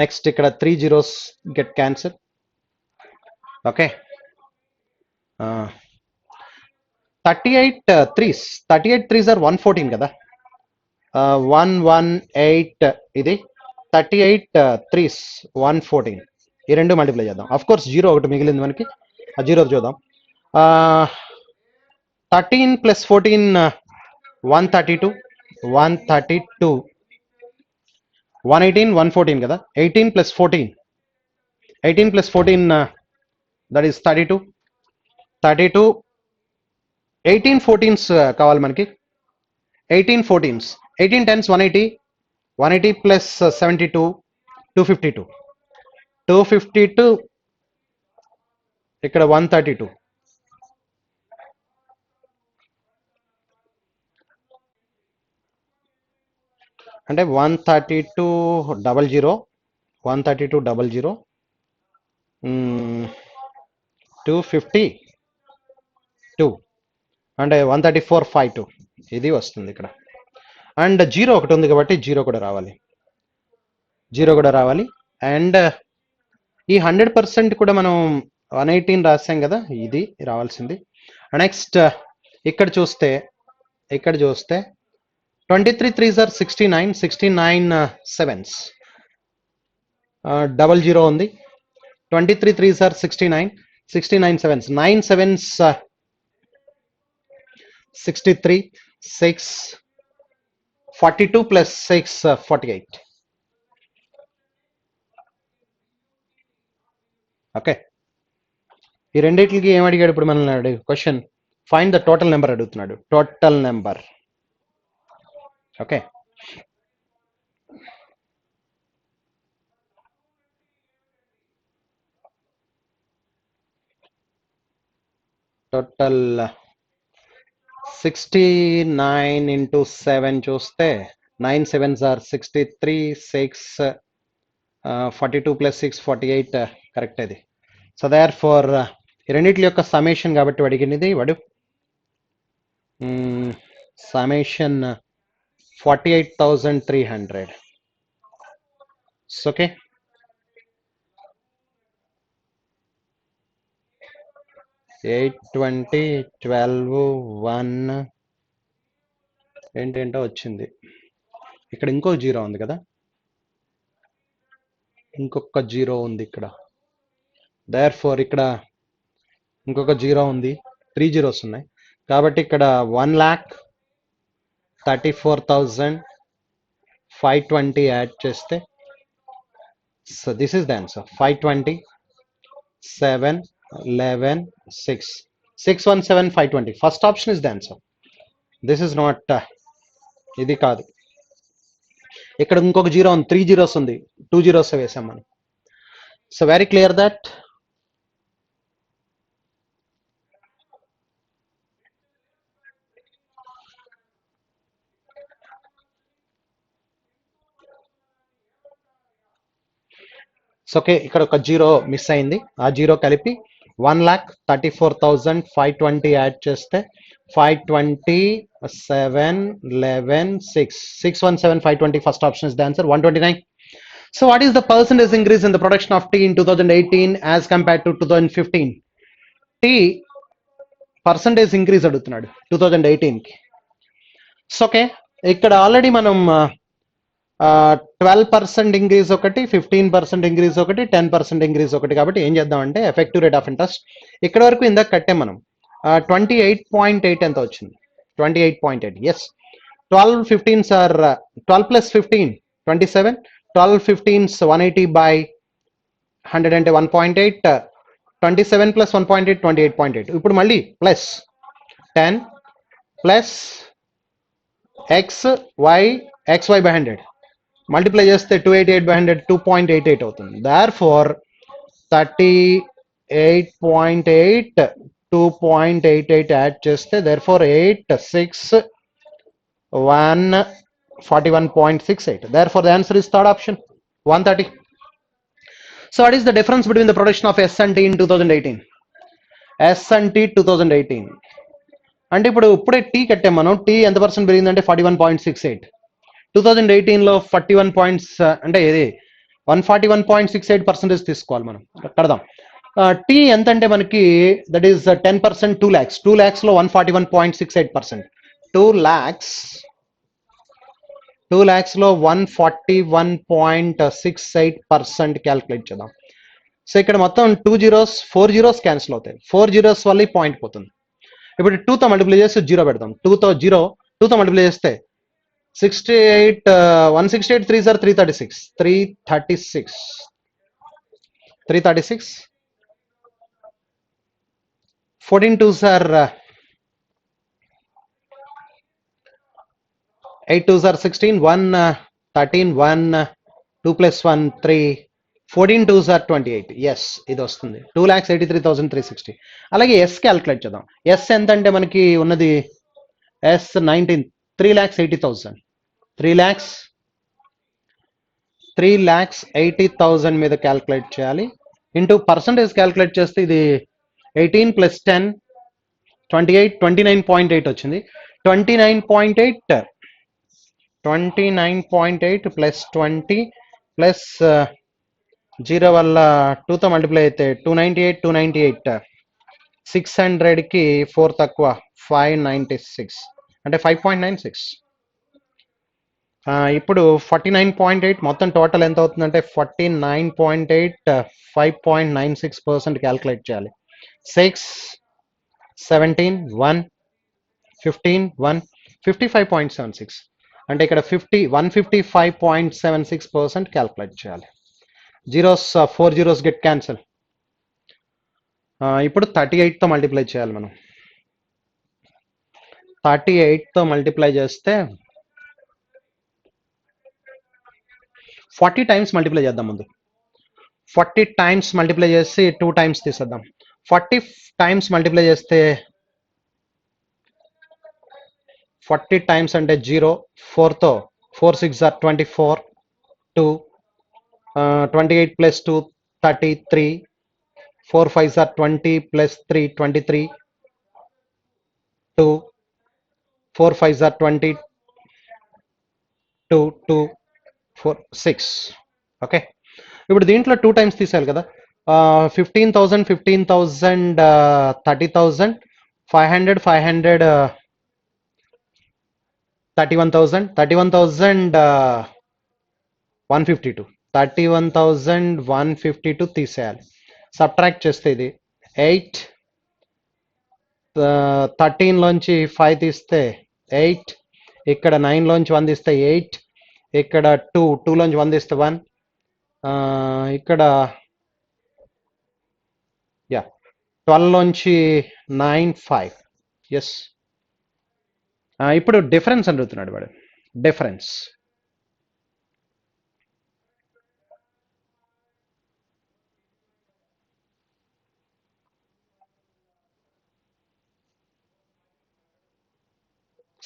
నెక్స్ట్ ఇక్కడ 3 zeros get cancel. Okay. 38 threes are 114 కదా. 118 ఇది 38 threes 114. ఈ రెండు మల్టిప్లై చేద్దాం. అఫ్ కోర్స్ జీరో ఒకటి మిగిలింది మనకి, ఆ జీరో చూద్దాం. 13 + 14 132 118 114 కదా. 18 + 14 దట్ ఈస్ 32 18 14s కావాలి మనకి. 18 14s 18 10s 180 ప్లస్ 72 252 ఇక్కడ 132 అంటే 132 00 252 అంటే 134.52 ఇది వస్తుంది ఇక్కడ. అండ్ జీరో ఒకటి ఉంది కాబట్టి జీరో కూడా రావాలి. అండ్ ఈ 100% కూడా మనం 118 రాసాం కదా, ఇది రావాల్సింది. నెక్స్ట్ ఇక్కడ చూస్తే 23 3s are 69 7s 00 ఉంది. 23 3s are 69 7s 9 7s 63 6 42 plus 6 48. Okay. ఈ రెండింటికి ఏం అడిగాడు ఇప్పుడు మనల్ని question? Find the total number అడుగుతున్నాడు. Total number. Okay. Total 69 into 7 చూస్తే 9 7s are 63 6 42 plus 6 48 కరెక్ట్ ఇది. సో దేర్ ఫోర్ ఈ రెండింటి యొక్క సమేషన్ కాబట్టి అడిగినది వాడు సమేషన్ 48,300. ఓకే. 820 12 1 ఏంటేంటో వచ్చింది. ఇక్కడ ఇంకో జీరో ఉంది కదా, ఇంకొక జీరో ఉంది ఇక్కడ. దేర్ ఫోర్ ఇక్కడ ఇంకొక జీరో ఉంది, 3 జీరోస్ ఉన్నాయి. కాబట్టి ఇక్కడ 1,34,520 యాడ్ చేస్తే, so this is the answer. 520 7 11 6 617 520. First option is the answer. This is not, ఇది కాదు. ఇక్కడ ఇంకొక జీరో ఉంది, 3 జీరోస్ ఉంది, 2 జీరోస్ వేసాం మనం. So very clear that. So okay, ఇక్కడ ఒక జీరో మిస్ అయింది, ఆ జీరో కలిపి 1,34,520 యాడ్ చేస్తే 520 7 11 6 617 520. First option is the answer. 129. So what is the percentage increase in the production of tea in 2018 as compared to 2015? Tea percentage increase అడుగుతున్నాడు 2018 కి. So okay, ఇక్కడ already మనం 12% ఇంక్రీజ్ ఒకటి, 15% increase ఒకటి, 10% ఇంక్రీజ్ ఒకటి. కాబట్టి ఏం చేద్దామంటే ఎఫెక్టివ్ రేట్ ఆఫ్ ఇంట్రెస్ట్ ఇక్కడ వరకు ఇందాక కట్టాం మనం. 28.8 ఎంత వచ్చింది? 28.8. Yes, 12 15s are 12 plus 15 27. 12 15s 180 by 100 అంటే 1.8. 27 plus 1.8 28.8. ఇప్పుడు మళ్ళీ plus 10 plus xy by 100 multiply చేస్తే 288 by 100 2.88 అవుతుంది. Therefore 38.8 2.88 యాడ్ చేస్తే therefore 8 6 1 41.68. Therefore the answer is third option, 130. So what is the difference between the production of S and T in 2018? S and T 2018 అంటే ఇప్పుడే tea కట్టాం మనం. Tea ఎంత percent పెరిగిందంటే 41.68. 2018లో 41 points అంటే ఇది 141.68% తీసుకోవాలి మనం, కడదాం. టీ ఎంత అంటే మనకి దట్ ఈస్ 10%. 2 lakhs. 2 lakhs లో 141.68%. 2 lakhs లో 141.68% క్యాల్కులేట్ చేద్దాం. సో ఇక్కడ మొత్తం 2 జీరోస్ 4 జీరోస్ క్యాన్సిల్ అవుతాయి. 4 జీరోస్ వల్ల ఈ పాయింట్ పోతుంది. ఇప్పుడు 2తో మల్టిప్లై చేస్తే జీరో పెడదాం. 2తో మల్టిప్లై చేస్తే 68 168 3s are 336 14 2s are 8 2s are 16 1 13 1 2 plus 1 3 14 2s are 28. Yes, ఇది వస్తుంది 2,83,360. అలాగే ఎస్ క్యాల్కులేట్ చేద్దాం. ఎస్ ఎంత అంటే మనకి ఉన్నది ఎస్ 19 3,80,000. 3,80,000 మీద క్యాల్కులేట్ చేయాలి. ఇంటూ పర్సంటేజ్ క్యాల్కులేట్ చేస్తే ఇది 18 plus 10 28 29.8 వచ్చింది. 29.8 plus 20 plus 0 వల్ల 2తో మల్టిప్లై అయితే 298 600కి 4 తక్కువ 596 అంటే 5.96. ఇప్పుడు 49.8 మొత్తం టోటల్ ఎంత అవుతుందంటే 49.8 5.96% క్యాల్కులేట్ చేయాలి. 6 17 1 15 1 55.76 అంటే ఇక్కడ 155.76% క్యాల్కులేట్ చేయాలి. Zeros 4 zeros get cancel. ఇప్పుడు 38తో మల్టిప్లై చేయాలి మనం. 38తో మల్టిప్లై చేస్తే 40 టైమ్స్ మల్టిప్లై చేద్దాం. ముందు 40 టైమ్స్ మల్టిప్లై చేసి 2 టైమ్స్ తీసేద్దాం. 40 టైమ్స్ మల్టిప్లై చేస్తే 40 టైమ్స్ అంటే 0 4తో 4 6 are 24 2 28 plus 2 33 4 5 are 20 plus 3 23 2 4 5 are 20 2 4 6. Okay, ఇప్పుడు దీంట్లో 2 టైమ్స్ తీసేయాలి కదా. 15,000, 15,000, 30,000, 500, 500, 31,000, 31,000, 152, 31,152 తీసేయాలి. సబ్ట్రాక్ట్ చేస్తే ఇది 8, 13 లోంచి 5 తీస్తే 8, ఇక్కడ 9 లోంచి 1 తీస్తే 8, ఇక్కడ 2 లోంచి 1 తీస్తే 1, ఇక్కడ 12 లోంచి 9, 5. ఎస్. ఇప్పుడు డిఫరెన్స్ అడుగుతున్నాడు వాడు. Difference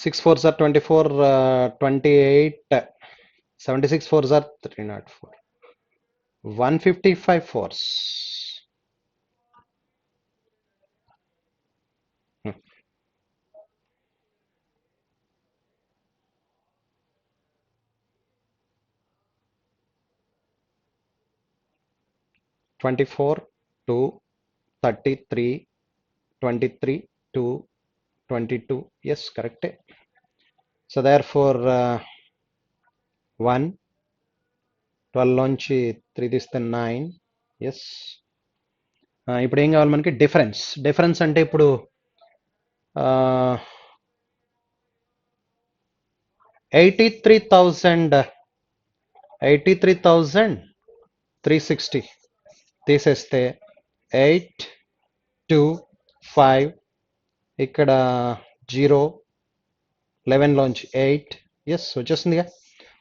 6 4s are 24, 28, 76 4s are 304, 155 4s. 24, 2, 33, 23, 2, 22. Yes, correct. So therefore 1, 12 లోంచి 3 తీస్తే 9. ఎస్. ఇప్పుడు ఏం కావాలి మనకి? డిఫరెన్స్. డిఫరెన్స్ అంటే ఇప్పుడు 83,360 తీసేస్తే 8, 2, 5, ఇక్కడ 0, 11 లోంచి 8. ఎస్, వచ్చేస్తుందిగా.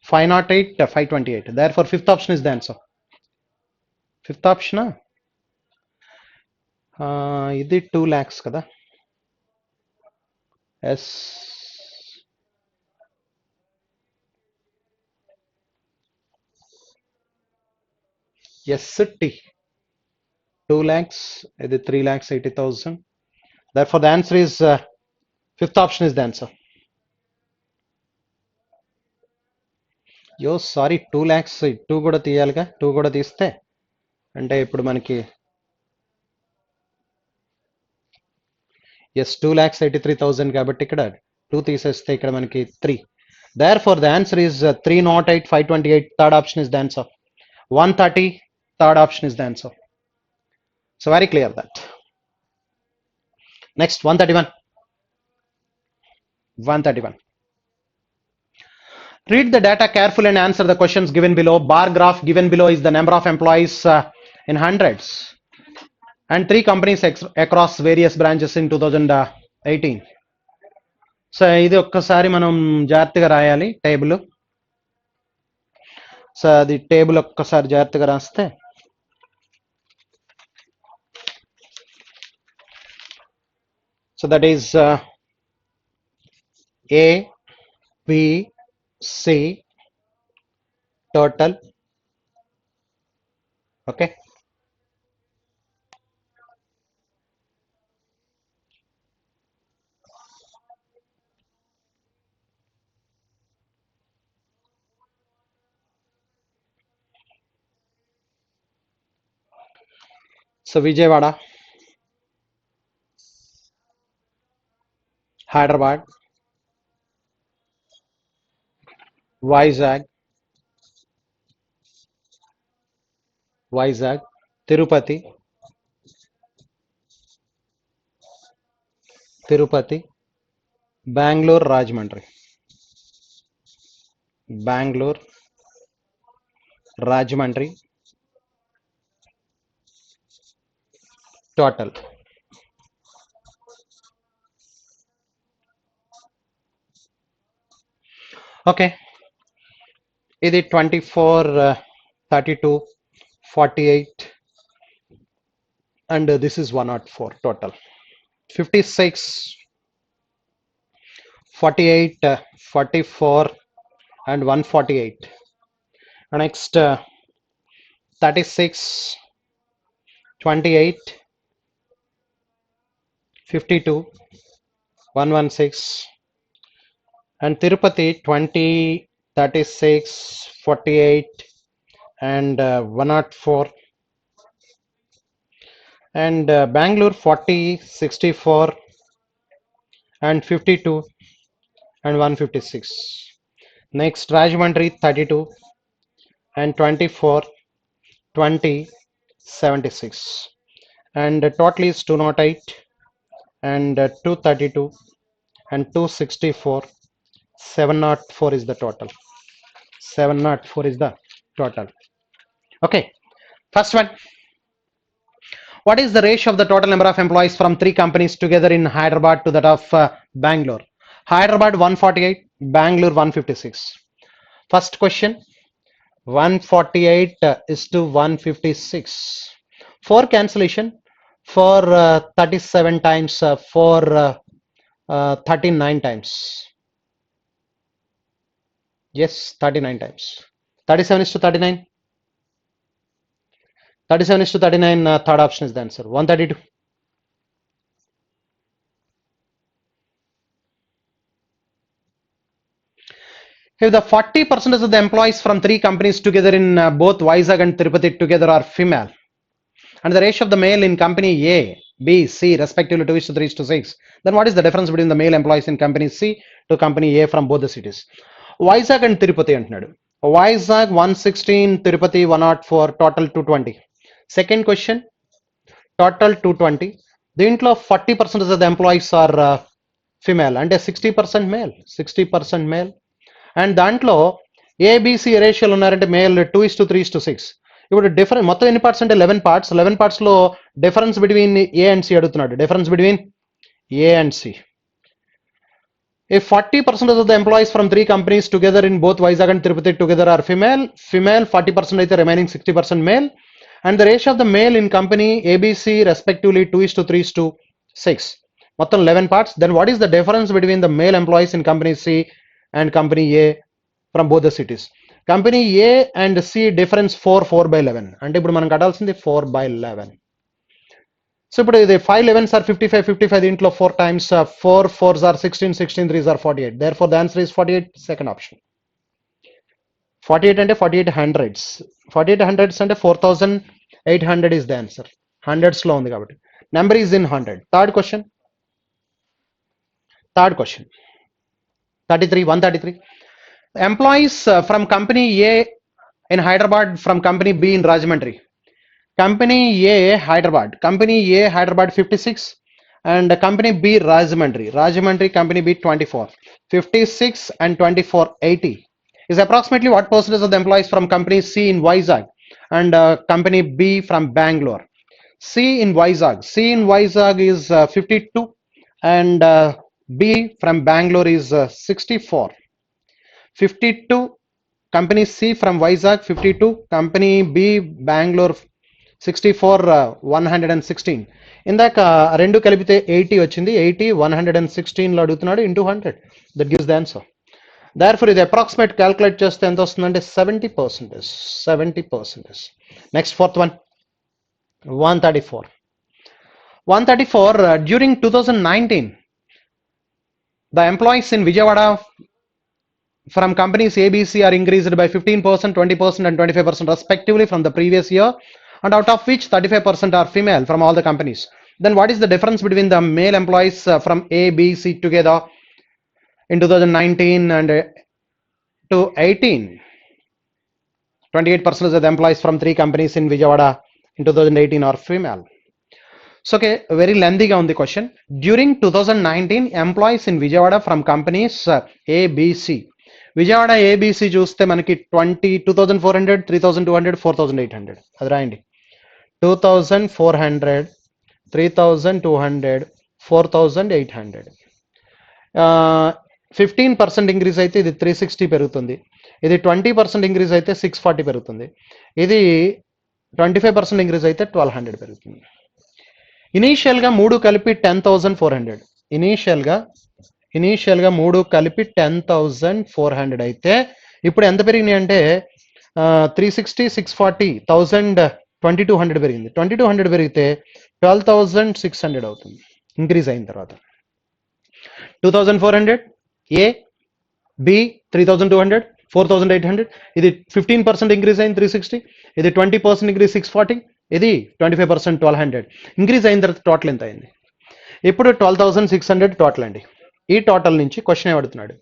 508, 528. Therefore fifth option is the answer. Fifth option ఇది 2 lakhs కదా. ఎస్. ST 2 lakhs, ఇది 3,80,000. Therefore the answer is fifth option is the answer. Sorry, 2 lakhs 2 కూడా తీయాలిగా. 2 కూడా తీస్తే అంటే ఇప్పుడు మనకి 2,83,000 కాబట్టి ఇక్కడ 2 తీసేస్తే ఇక్కడ మనకి 3. Therefore the answer is 308, 528. Third option is the answer. 130. Third option is the answer. So very clear that. Next, 131. 131. Read the data carefully and answer the questions given below. Bar graph given below is the number of employees in hundreds and 3 companies across various branches in 2018. So ఇది ఒక్కసారి మనం జాగ్రత్తగా రాయాలి table. So అది table ఒక్కసారి జాగ్రత్తగా రాస్తే so that is A, B, C total. Okay. So Vijayawada, Hyderabad, Vizag, Tirupati, Bangalore, Rajahmundry, total. Okay. ఇది 24, 32, 48 and this is 104 total. 56, 48, 44 and 148. Next 36, 28, 52, 116 and Tirupati 20, 36, 48 and 104. and Bangalore 40, 64 and 52 and 156. Next Rajahmundry 32 and 24, 20, 76. And total is 208 and 232 and 264. 704 is the total. 704 is the total. Okay, first one. What is the ratio of the total number of employees from three companies together in Hyderabad to that of Bangalore? Hyderabad 148, Bangalore 156. First question, 148 is to 156. For cancellation, for 37 times, for 39 times. Yes, 39 times. 37 is to 39. 37 is to 39, third option is the answer. 132. If the 40% of the employees from three companies together in both Vizag and Tirupati together are female, and the ratio of the male in company A, B, C respectively 2 is to 3 is to 6, then what is the difference between the male employees in company C to company A from both the cities? Vizag and Tirupati అంటున్నాడు. Vizag 116, Tirupati 104, total 220. Second question, total 220. దీంట్లో 40% of the employees are female, అంటే 60% male, 60% male. And దాంట్లో ABC రేషియోలు ఉన్నారంటే male 2 is to 3 is to 6. ఇప్పుడు difference మొత్తం ఎన్ని parts అంటే 11 parts. 11 parts లో difference between A and C అడుగుతున్నాడు. Difference between A and C. If 40% of the employees from three companies together in both Vizag and Tirupati together are female, 40% అయితే remaining 60% male, and the ratio of the male in company ABC respectively 2 is to 3 is to 6. మొత్తం 11 parts. Then what is the difference between the male employees in company C and company A from both the cities? Company A and C difference 4 by 11. అంటే ఇప్పుడు మనం కట్టాల్సింది 4 by 11. So ఇప్పుడు ఇది 5 11s are 55, 55 దీంట్లో 4 times 4 4s are 16, 16 3s are 48. Therefore the answer is 48, second option. 48 అంటే 48 hundreds. 48 hundreds అంటే 4800 is the answer. Hundreds లో ఉంది కాబట్టి. Number is in 100. Third question. 33, 133. Employees from company A in Hyderabad from company B in Rajahmundry. Company A Hyderabad 56 and company B Rajahmundry company B 24. 56 and 24 80 is approximately what percentage of the employees from company C in Vizag and company B from Bangalore? C in Vizag is 52 and B from Bangalore is 64. 52 company C from Vizag 52, company B Bangalore 64, 116. ఇందాక రెండు కలిపితే 80 వచ్చింది. 80 116 లో అడుగుతున్నాడు into 100. That gives the answer. Therefore ఇది approximate calculate చేస్తే ఎంత వస్తుందంటే 70%. 70%. Next fourth one, 134. 134 during 2019 the employees in Vijayawada from companies ABC are increased by 15%, 20% and 25% respectively from the previous year, and out of which 35% are female from all the companies. Then what is the difference between the male employees from A, B, C together in 2019 and to 18? 28% of the employees from three companies in Vijayawada in 2018 are female. So okay, very lengthy on the question. During 2019 employees in Vijayawada from companies A, B, C. Vijayawada ABC చూస్తే మనకి 2400, 3200, 4800 అది రాయండి. 2400, 3200, 4800. 15% increase అయితే ఇది 360 పెరుగుతుంది. ఇది 20% increase అయితే 640 పెరుగుతుంది. ఇది 25% ఇంక్రీజ్ అయితే 1200 పెరుగుతుంది. ఇనీషియల్గా మూడు కలిపి 10,400. ఇనీషియల్గా మూడు కలిపి 10,400 అయితే ఇప్పుడు ఎంత పెరిగినాయి అంటే 360, 640, 1000, 2200 పెరిగింది. 2200 పెరిగితే 12,600 అవుతుంది ఇంక్రీజ్ అయిన తర్వాత. 2400 ఏ, బి 3200, 4800. ఇది 15% ఇంక్రీజ్ అయింది 360. ఇది 20% ఇంక్రీజ్ 640. ఇది 25% 1200 ఇంక్రీజ్ అయిన తర్వాత టోటల్ ఎంత అయింది? ఇప్పుడు 12,600 టోటల్ అండి. ఈ టోటల్ నుంచి క్వశ్చన్ ఏమడుగుతున్నాడు?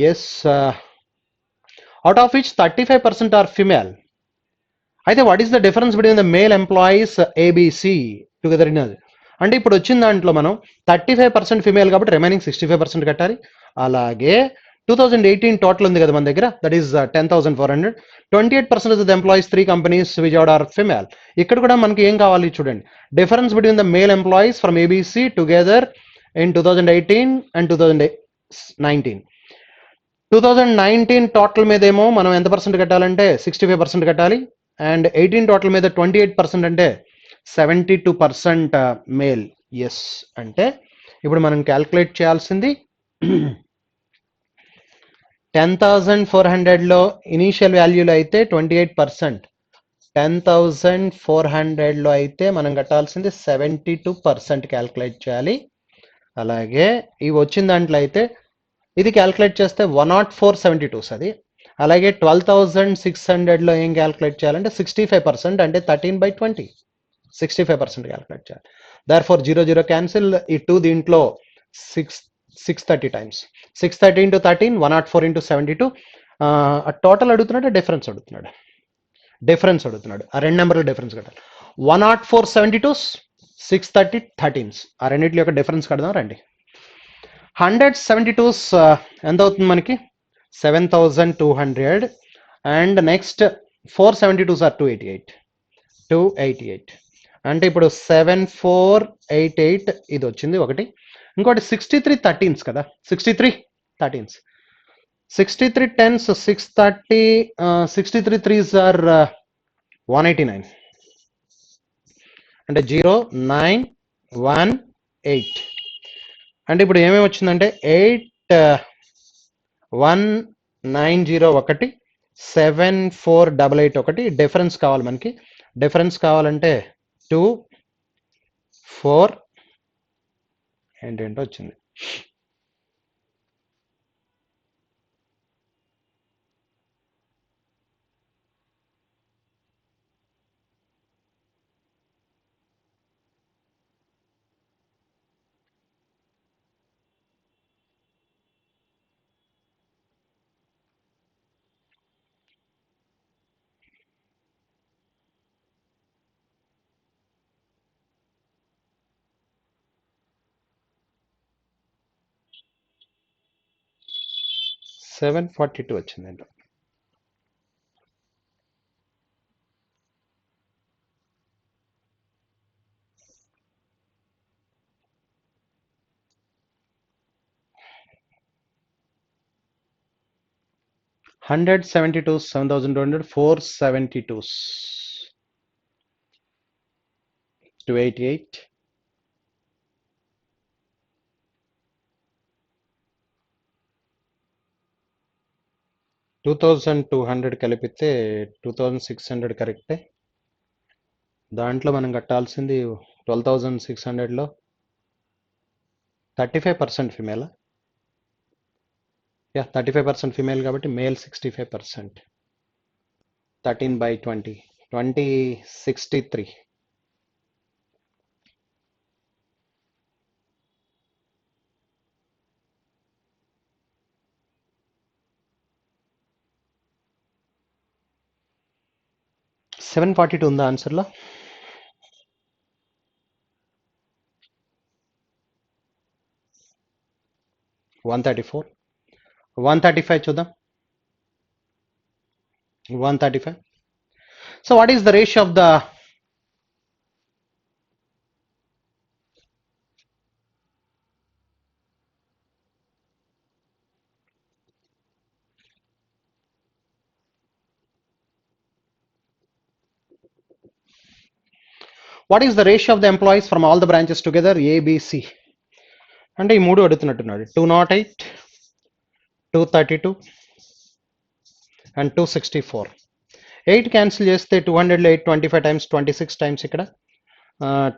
Yes, out of which 35% are female. అయితే what is the difference between the male employees ABC together in అది అంటే ఇప్పుడు వచ్చిన దాంట్లో మనం 35% ఫిమేల్ కాబట్టి రిమైనింగ్ 65% కట్టాలి. అలాగే 2018 టోటల్ ఉంది కదా మన దగ్గర, that is 10,400. 28% of the employees 3 companies Vijayawada are female. ఇక్కడ కూడా మనకి ఏం కావాలి చూడండి, difference between the male employees from ABC together in 2018 and 2019. 2019 total మీద ఏమో మనం ఎంత పర్సెంట్ కట్టాలంటే 65% కట్టాలి. అండ్ 18 టోటల్ మీద 28% అంటే 72% మేల్. ఎస్ అంటే ఇప్పుడు మనం క్యాల్కులేట్ చేయాల్సింది 10,400లో ఇనీషియల్ వాల్యూలో అయితే 28%, 10,400లో అయితే మనం కట్టాల్సింది 72% క్యాల్కులేట్ చేయాలి. అలాగే ఇవి వచ్చిన దాంట్లో అయితే ఇది క్యాల్కులేట్ చేస్తే 104.72 అది. అలాగే 12,600లో ఏం క్యాల్కులేట్ చేయాలంటే 65% అంటే 13/20, 65% క్యాల్కులేట్ చేయాలి. దర్ఫోర్ 0 క్యాన్సిల్, ఈ 2 దీంట్లో 630 టైమ్స్ 630 into 13, 104 into 72. టోటల్ అడుగుతున్నాడు, డిఫరెన్స్ అడుగుతున్నాడు, ఆ రెండు నెంబర్ల డిఫరెన్స్ కట్టాలి. 104.72, 630 13s, ఆ రెండింటి యొక్క డిఫరెన్స్ కడదాం రండి. 172 ఎంత అవుతుంది మనకి? 7,200. అండ్ నెక్స్ట్ 472 ఆర్ 288 అంటే ఇప్పుడు 7488 ఇది వచ్చింది ఒకటి. ఇంకోటి 63 13s కదా, 63 13s, 63 10s 630, 63 3s ఆర్ 189 అంటే 0918. అంటే ఇప్పుడు ఏమేమి వచ్చిందంటే 81901, 7488 ఒకటి. డిఫరెన్స్ కావాలి మనకి, డిఫరెన్స్ కావాలంటే 2 4 ఏంటంటే వచ్చింది. $742 వచ్చిందండి. $172, 7,200, 472, 288, 2,200 కలిపితే 2,600 కరెక్టే. దాంట్లో మనం కట్టాల్సింది 12,600లో 35% ఫిమేల్. 35% ఫిమేల్ కాబట్టి మేల్ 65%, 13/20, 2063. $742 ఉందా ఆన్సర్లో? $134, $135 చూద్దాం. 135. So what is the ratio of the employees from all the branches together ABC? అంటే ఈ మూడు అడుగుతున్నట్టున్నాడు. 208, 232 అండ్ 264. 8 క్యాన్సిల్ చేస్తే 200లో 8 25 టైమ్స్ 26 టైమ్స్ ఇక్కడ,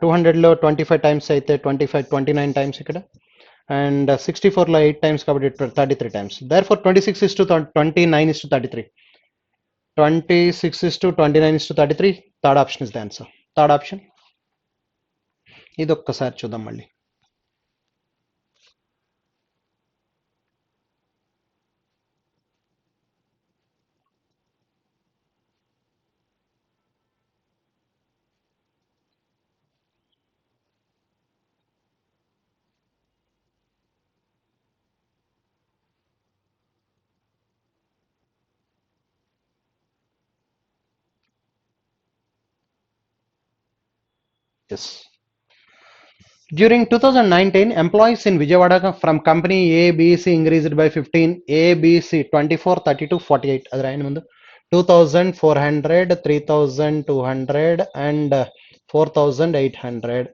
200లో 25 టైమ్స్ అయితే 29 టైమ్స్ ఇక్కడ, అండ్ 64లో 8 టైమ్స్ కాబట్టి 33 times. Therefore 26 is to 29 is to 33. 26:29:33. Third option is the answer. Third option. ఇది ఒక్కసారి చూద్దాం మళ్ళీ. Yes. During 2019, employees in Vijayawada from company A, B, C increased by 15, A, B, C 24, 32, 48. అది రాయండి ముందు. 2,400, 3,200 and 4,800.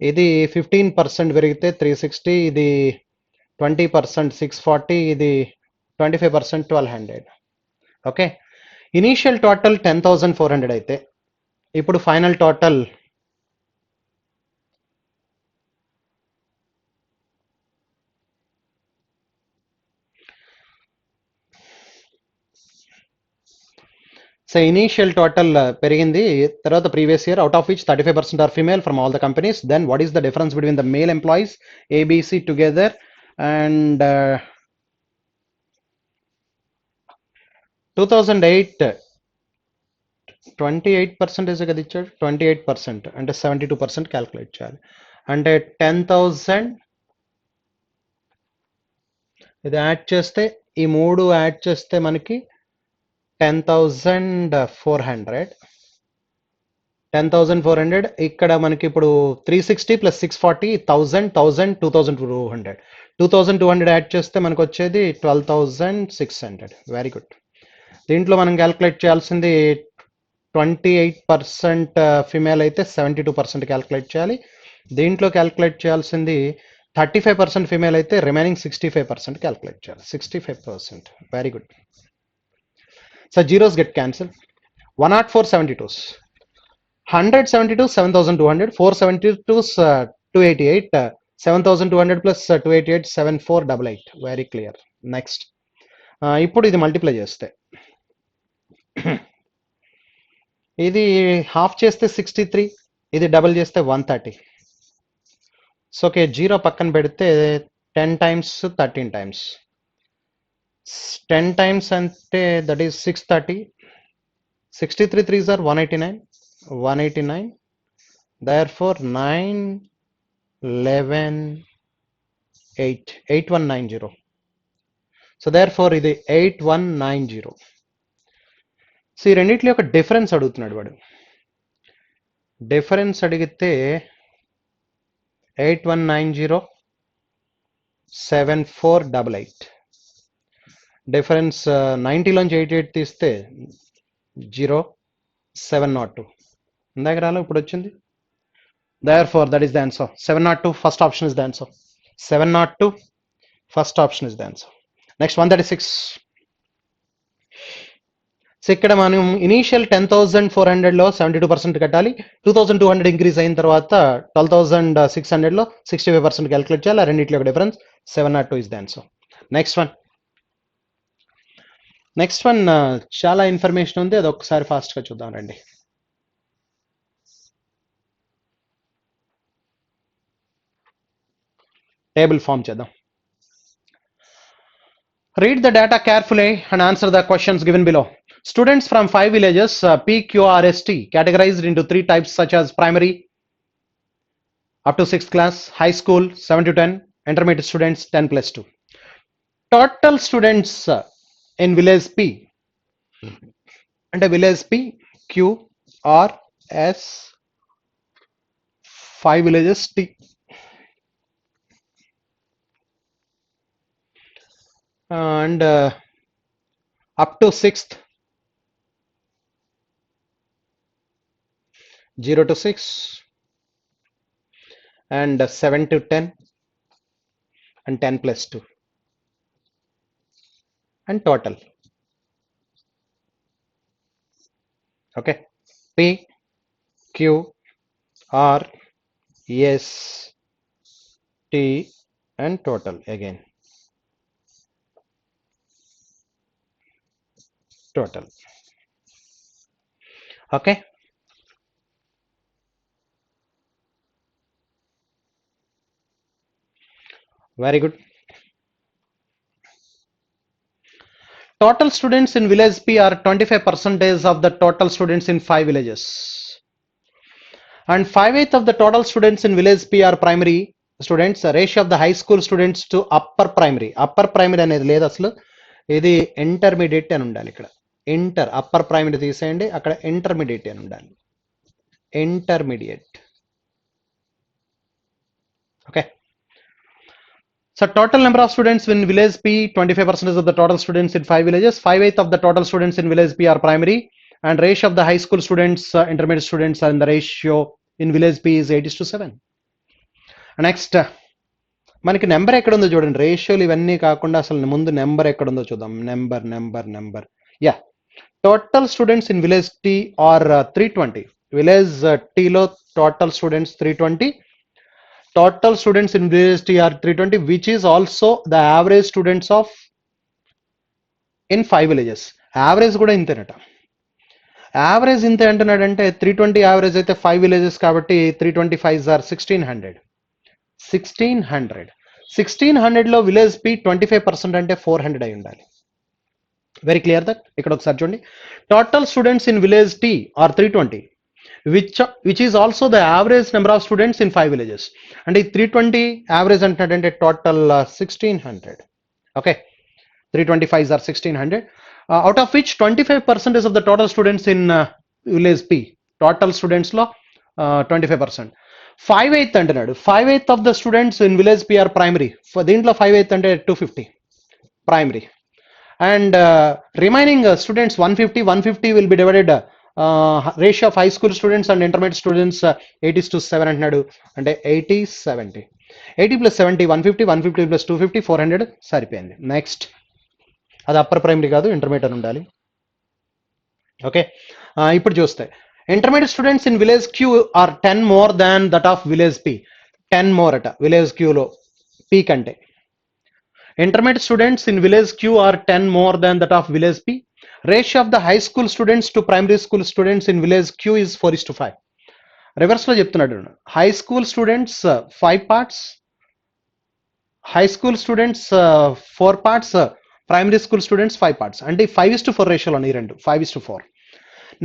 ఇది 15% పెరిగితే 360, ఇది 20% 640, ఇది 25% 1,200. ఓకే, ఇనీషియల్ టోటల్ 10,400 అయితే ఇప్పుడు final total so initial total పెరిగింది, తర్వాత previous year, out of which 35% are female from all the companies. Then what is the difference between the male employees ABC together and 2008 28% కదా ఇచ్చాడు, 28% అంటే 72% calculate చేయాలి. అంటే 10,000 ఇది యాడ్ చేస్తే, ఈ మూడు యాడ్ చేస్తే మనకి 10,400. 10,400 ఇక్కడ మనకి ఇప్పుడు 360 ప్లస్ 640 1000 1000 2200. 2200 యాడ్ చేస్తే మనకు వచ్చేది 12,600. Very good. దీంట్లో మనం క్యాల్కులేట్ చేయాల్సింది 28% ఫిమేల్ అయితే 72% క్యాల్కులేట్ చేయాలి. దీంట్లో క్యాల్కులేట్ చేయాల్సింది 35% ఫిమేల్ అయితే రిమైనింగ్ 65% క్యాల్కులేట్ చేయాలి. 65%. Very good. So zeros get cancel. 104 72s. 172 7,200, 472 288, 7,200 plus 288 7488. Very clear. Next, ఇప్పుడు ఇది మల్టిప్లై చేస్తే ఇది హాఫ్ చేస్తే 63, ఇది డబుల్ చేస్తే 130. సో ఓకే, జీరో పక్కన పెడితే 10 times 13 times. 10 times అంటే that is 630. 63 3s are 189. 189. Therefore 9 11 8 8190. So therefore ఇది 8190. సో ఈ రెండిట్లో ఒక డిఫరెన్స్ అడుగుతున్నాడు వాడు. డిఫరెన్స్ అడిగితే 8190 7488. డిఫరెన్స్ 90లోంచి 88 తీస్తే 0 702. ఇందాక రాలో, ఇప్పుడు వచ్చింది. Therefore that is the answer. 702, first option is the answer. 702, first option is the answer. Next, 136. So ఇక్కడ మనం ఇనీషియల్ 10,400లో 72% కట్టాలి. 2,200 ఇంక్రీజ్ అయిన తర్వాత 12,600లో 65% క్యాల్కులేట్ చేయాలి. ఆ రెండింటిలో ఒక difference. 702 is the answer. Next one చాలా ఇన్ఫర్మేషన్ ఉంది, అది ఒకసారి ఫాస్ట్గా చూద్దాం రండి. టేబుల్ ఫామ్ చేద్దాం. Read the data carefully and answer the questions given below. Students from 5 villages P, Q, R, S, T categorized into 3 types such as primary up to 6th class, high school 7 to 10, intermediate students 10 plus 2. Total students in village P and village P, Q, R, S, 5 villages T. And up to 6th 0 to 6 and 7 to 10 and 10 plus 2 and total. Okay, P, Q, R, S, T and total again. Total. Okay, very good. Total students in village P are 25% of the total students in 5 villages. And 5/8 of the total students in village P are primary students. Ratio of the high school students to upper primary అనేది లేదు అసలు, ఇది intermediate అని ఉండాలి. ఇక్కడ upper primary తీసేయండి, అక్కడ intermediate అని ఉండాలి. Intermediate. Okay. So total number of students in village P, 25% of the total students in 5 villages. 5/8 of the total students in village P are primary, and ratio of the high school students, intermediate students, and the ratio in village P is 8:7. Next మనకి number ఎక్కడ ఉందో చూడండి. రేషియోలు ఇవన్నీ కాకుండా అసలు ముందు number ఎక్కడ ఉందో చూద్దాం. Number yeah, total students in village T are 320. Village టీలో total students 320. Total students in village T are 320, which is also the average students of in 5 villages. Average కూడా ఇంతేనట. యావరేజ్ ఇంతే అంటున్నాడంటే 320 యావరేజ్ అయితే 5 విలేజెస్ కాబట్టి 325 are 1600. 1600లో village P 25% అంటే 400 అయి ఉండాలి. Very clear that. ఇక్కడ ఒకసారి చూడండి. Total students in village T are 320, which is also the average number of students in 5 villages. And 320 average అంటే total 1600. Okay, 325 are 1600, out of which 25% of the total students in village P. Total students లో 25%. 5/8 అంటున్నాడు. 5/8 of the students in village P are primary. దీంట్లో 5/8 అంటే 250 primary, and remaining students 150 will be divided. Ratio of high school students and intermediate students 8:7 అంటున్నాడు. అంటే 80/70. 80 + 70 150, 150 + 250 400 సరిపోయింది. Next, అది upper primary కాదు, intermediate అని ఉండాలి. ఓకే, ఇప్పుడు చూస్తే intermediate students in village Q are 10 more than that of village P. 10 more అట విలేజ్ క్యూలో పి కంటే. Intermediate students in village Q are 10 more than that of village P. Ratio of the high school students to primary school students in village Q is 4:5. Reverse లో చెప్తున్నాడు. High school students 5 parts, high school students 4 parts, primary school students 5 parts. అంటే 5:4 రేషియోలో ఈ రెండు 5:4.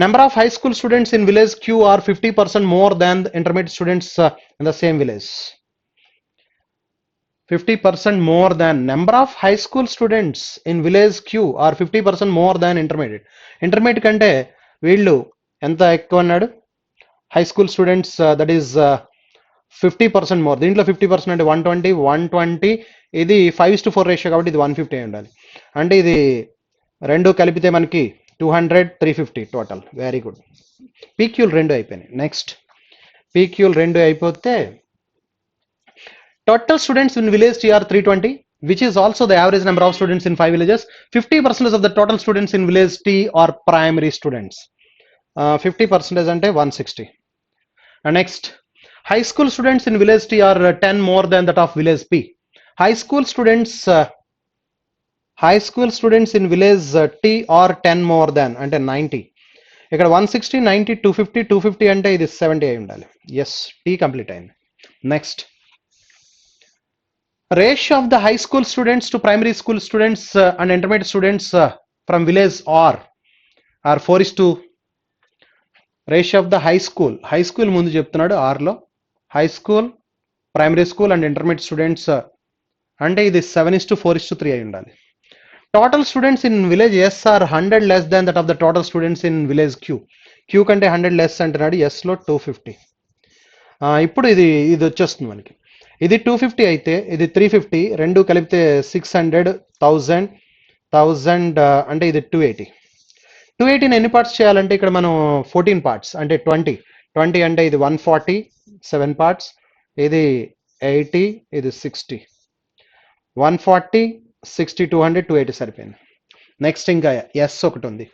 Number of high school students in village Q are 50% more than the intermediate students in the same village. 50% more than number of high school students in village Q are 50% more than intermediate. Intermediate కంటే వీళ్ళు ఎంత ఎక్కువ అన్నాడు? High school students that is 50% more. దీంట్లో 50% అంటే 120. ఇది 5:4 ratio కాబట్టి ఇది 150 అయి ఉండాలి. అంటే ఇది రెండు కలిపితే మనకి 200, 350 టోటల్. Very good. పీక్యూలు రెండు అయిపోయినాయి. నెక్స్ట్, పీక్యూలు రెండు అయిపోతే total students in village T are 320, which is also the average number of students in 5 villages. 50% of the total students in village T are primary students. 50% అంటే 160. And next, high school students in village T are 10 more than that of village P. High school students in village T are 10 more than అంటే 90. ఇక్కడ 160, 90, 250 అంటే ఇది 70 అయి ఉండాలి. Yes, tea complete అయింది. Next, ratio of the high school students to primary school students and intermediate students from village are 4:2. ratio of the high school ముందు చెప్తున్నాడు R లో. High school, primary school and intermediate students అంటే ఇది 7:4:3 అయి ఉండాలి. Total students in village S are 100 less than that of the total students in village Q. Q కంటే 100 less అంటున్నాడు. Yes లో 250. ఇప్పుడు ఇది వచ్చేస్తుంది మనకి. ఇది 250 అయితే ఇది 350, రెండు కలిపితే 600, 1000 అంటే ఇది 280. ఎన్ని పార్ట్స్ చేయాలంటే ఇక్కడ మనం 14 parts అంటే 20 అంటే ఇది 140, 7 parts. ఇది 80, ఇది 60. 140, 60, 200, 280 సరిపోయింది. నెక్స్ట్ ఇంకా ఎస్ ఒకటి ఉంది.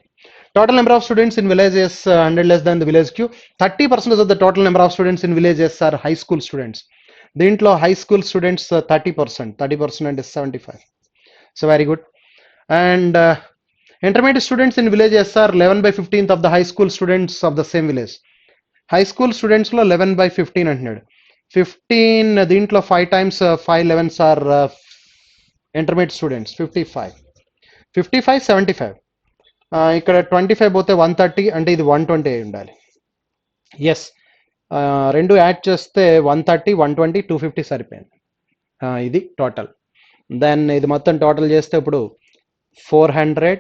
Total number of students in villages 100 less than the village Q. 30% of the total number of students in villages are high school students. దీంట్లో హై స్కూల్ స్టూడెంట్స్ 30% అంటే 75. So very good. And Intermediate students in villages are 11 by 15th of the high school students of the same village. High school స్టూడెంట్స్లో 11/15 అంటున్నాడు. 15 దీంట్లో 5 times 5 11s are intermediate students 55. 55 75. ఇక్కడ 25 పోతే 130 అంటే ఇది 120 అయి ఉండాలి. ఎస్, రెండు యాడ్ చేస్తే 130 120 250 సరిపోయింది. ఇది టోటల్. దెన్ ఇది మొత్తం టోటల్ చేస్తే ఇప్పుడు 400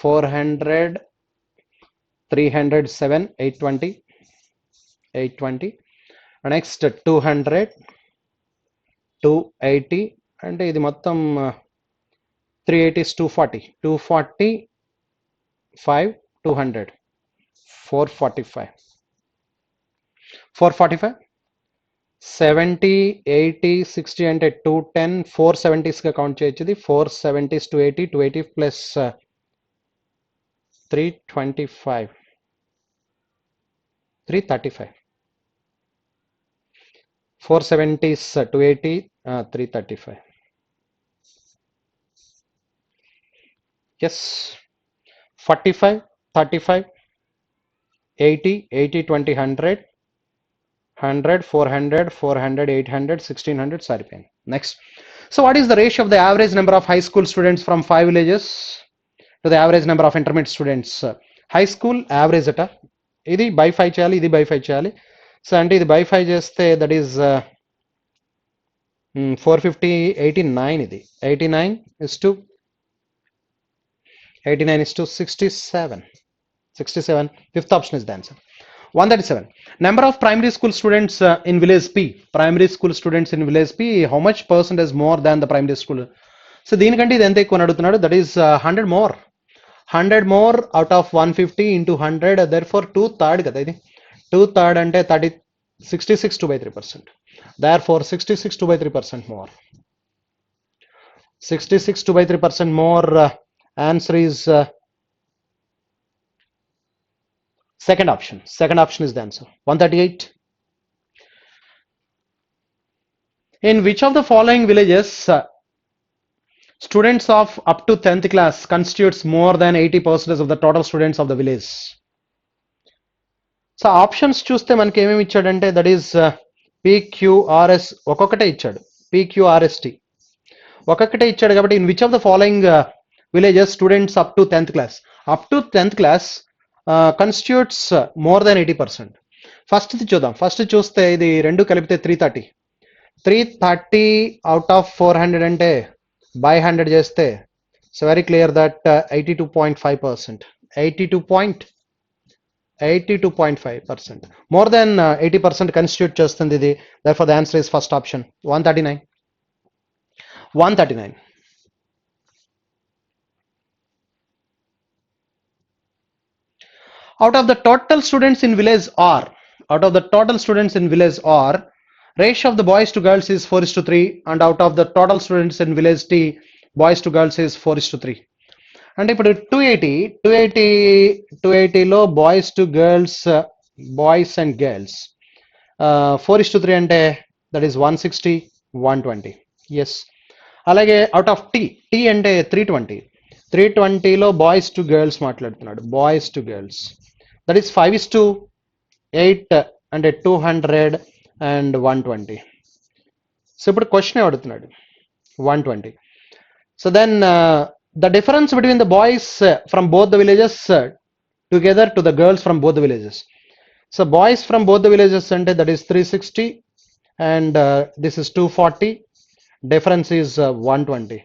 400 300 7 820 820. నెక్స్ట్ 200 280 అంటే ఇది మొత్తం 380 is 240 240 5 200 445 445 70 80 60 అంటే 210 470s గా కౌంట్ చేయొచ్చు. ఇది 470s 280 280 ప్లస్ 325 335 470s 280 335. Yes, 45 35 80 80 20 100 100 400 400 800 1600 సరిపోయింది. Next, so what is the ratio of the average number of high school students from 5 villages to the average number of intermediate students? High school average అట, ఇది by 5 చేయాలి, ఇది by 5 చేయాలి. So అంటే ఇది by 5 చేస్తే that is 450 89. ఇది 89 is to 67. 67. Fifth option is the answer. 137. Number of primary school students in village P. Primary school students in village P, how much percentage more than the primary school? So దీనికంటే ఇది ఎంత ఎక్కువ అడుగుతున్నాడు, that is 100 more. 100 more out of 150 into 100, therefore 2/3 కదా ఇది. 2/3 అంటే 30 66 2/3%. Therefore 66 2/3% more. 66 2/3% more. Answer is second option. Second option is the answer. 138. In which of the following villages students of up to 10th class constitutes more than 80% of the total students of the village? So options చూస్తే మనకి ఏమేమి ఇచ్చాడంటే that is PQRS ఒక్కొక్కటే ఇచ్చాడు. PQRST ఒక్కొక్కటే ఇచ్చాడు కాబట్టి in which of the following villages students up to 10th class constitutes more than 80%? First చూద్దాం. ఫస్ట్ చూస్తే ఇది రెండు కలిపితే 330 అవుట్ ఆఫ్ 400 అంటే బై 100 చేస్తే so very clear that 82.5%. 82.5%. More than 80% constitute చేస్తుంది ఇది. Therefore the answer is first option 139. 139. Out of the total students in village R, ratio of the boys to girls is 4:3, and out of the total students in village T, boys to girls is 4:3. అంటే ఇప్పుడు 280లో boys to girls, boys and girls 4:3 అంటే that is 160 120. Yes, అలాగే out of T అంటే 320లో boys to girls మాట్లాడుతున్నాడు. Boys to girls that is 5:8 అంటే 200 and 120. So ఇప్పుడు క్వశ్చన్ అడుగుతున్నాడు 120. So then the difference between the boys from both the villages together to the girls from both the villages. So boys from both the villages ante that is 360 and this is 240. Difference is 120.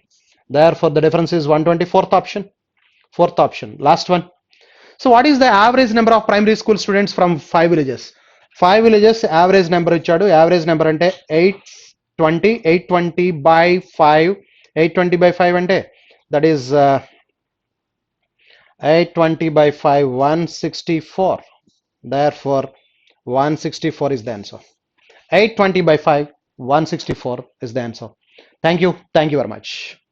Therefore the difference is 120. Fourth option. Last one. So what is the average number of primary school students from 5 villages? 5 villages average number ichadu. Average number ante 820 by 5. 820 by 5 ante that is 820 by 5 164. Therefore 164 is the answer. 820 by 5 164 is the answer. Thank you very much.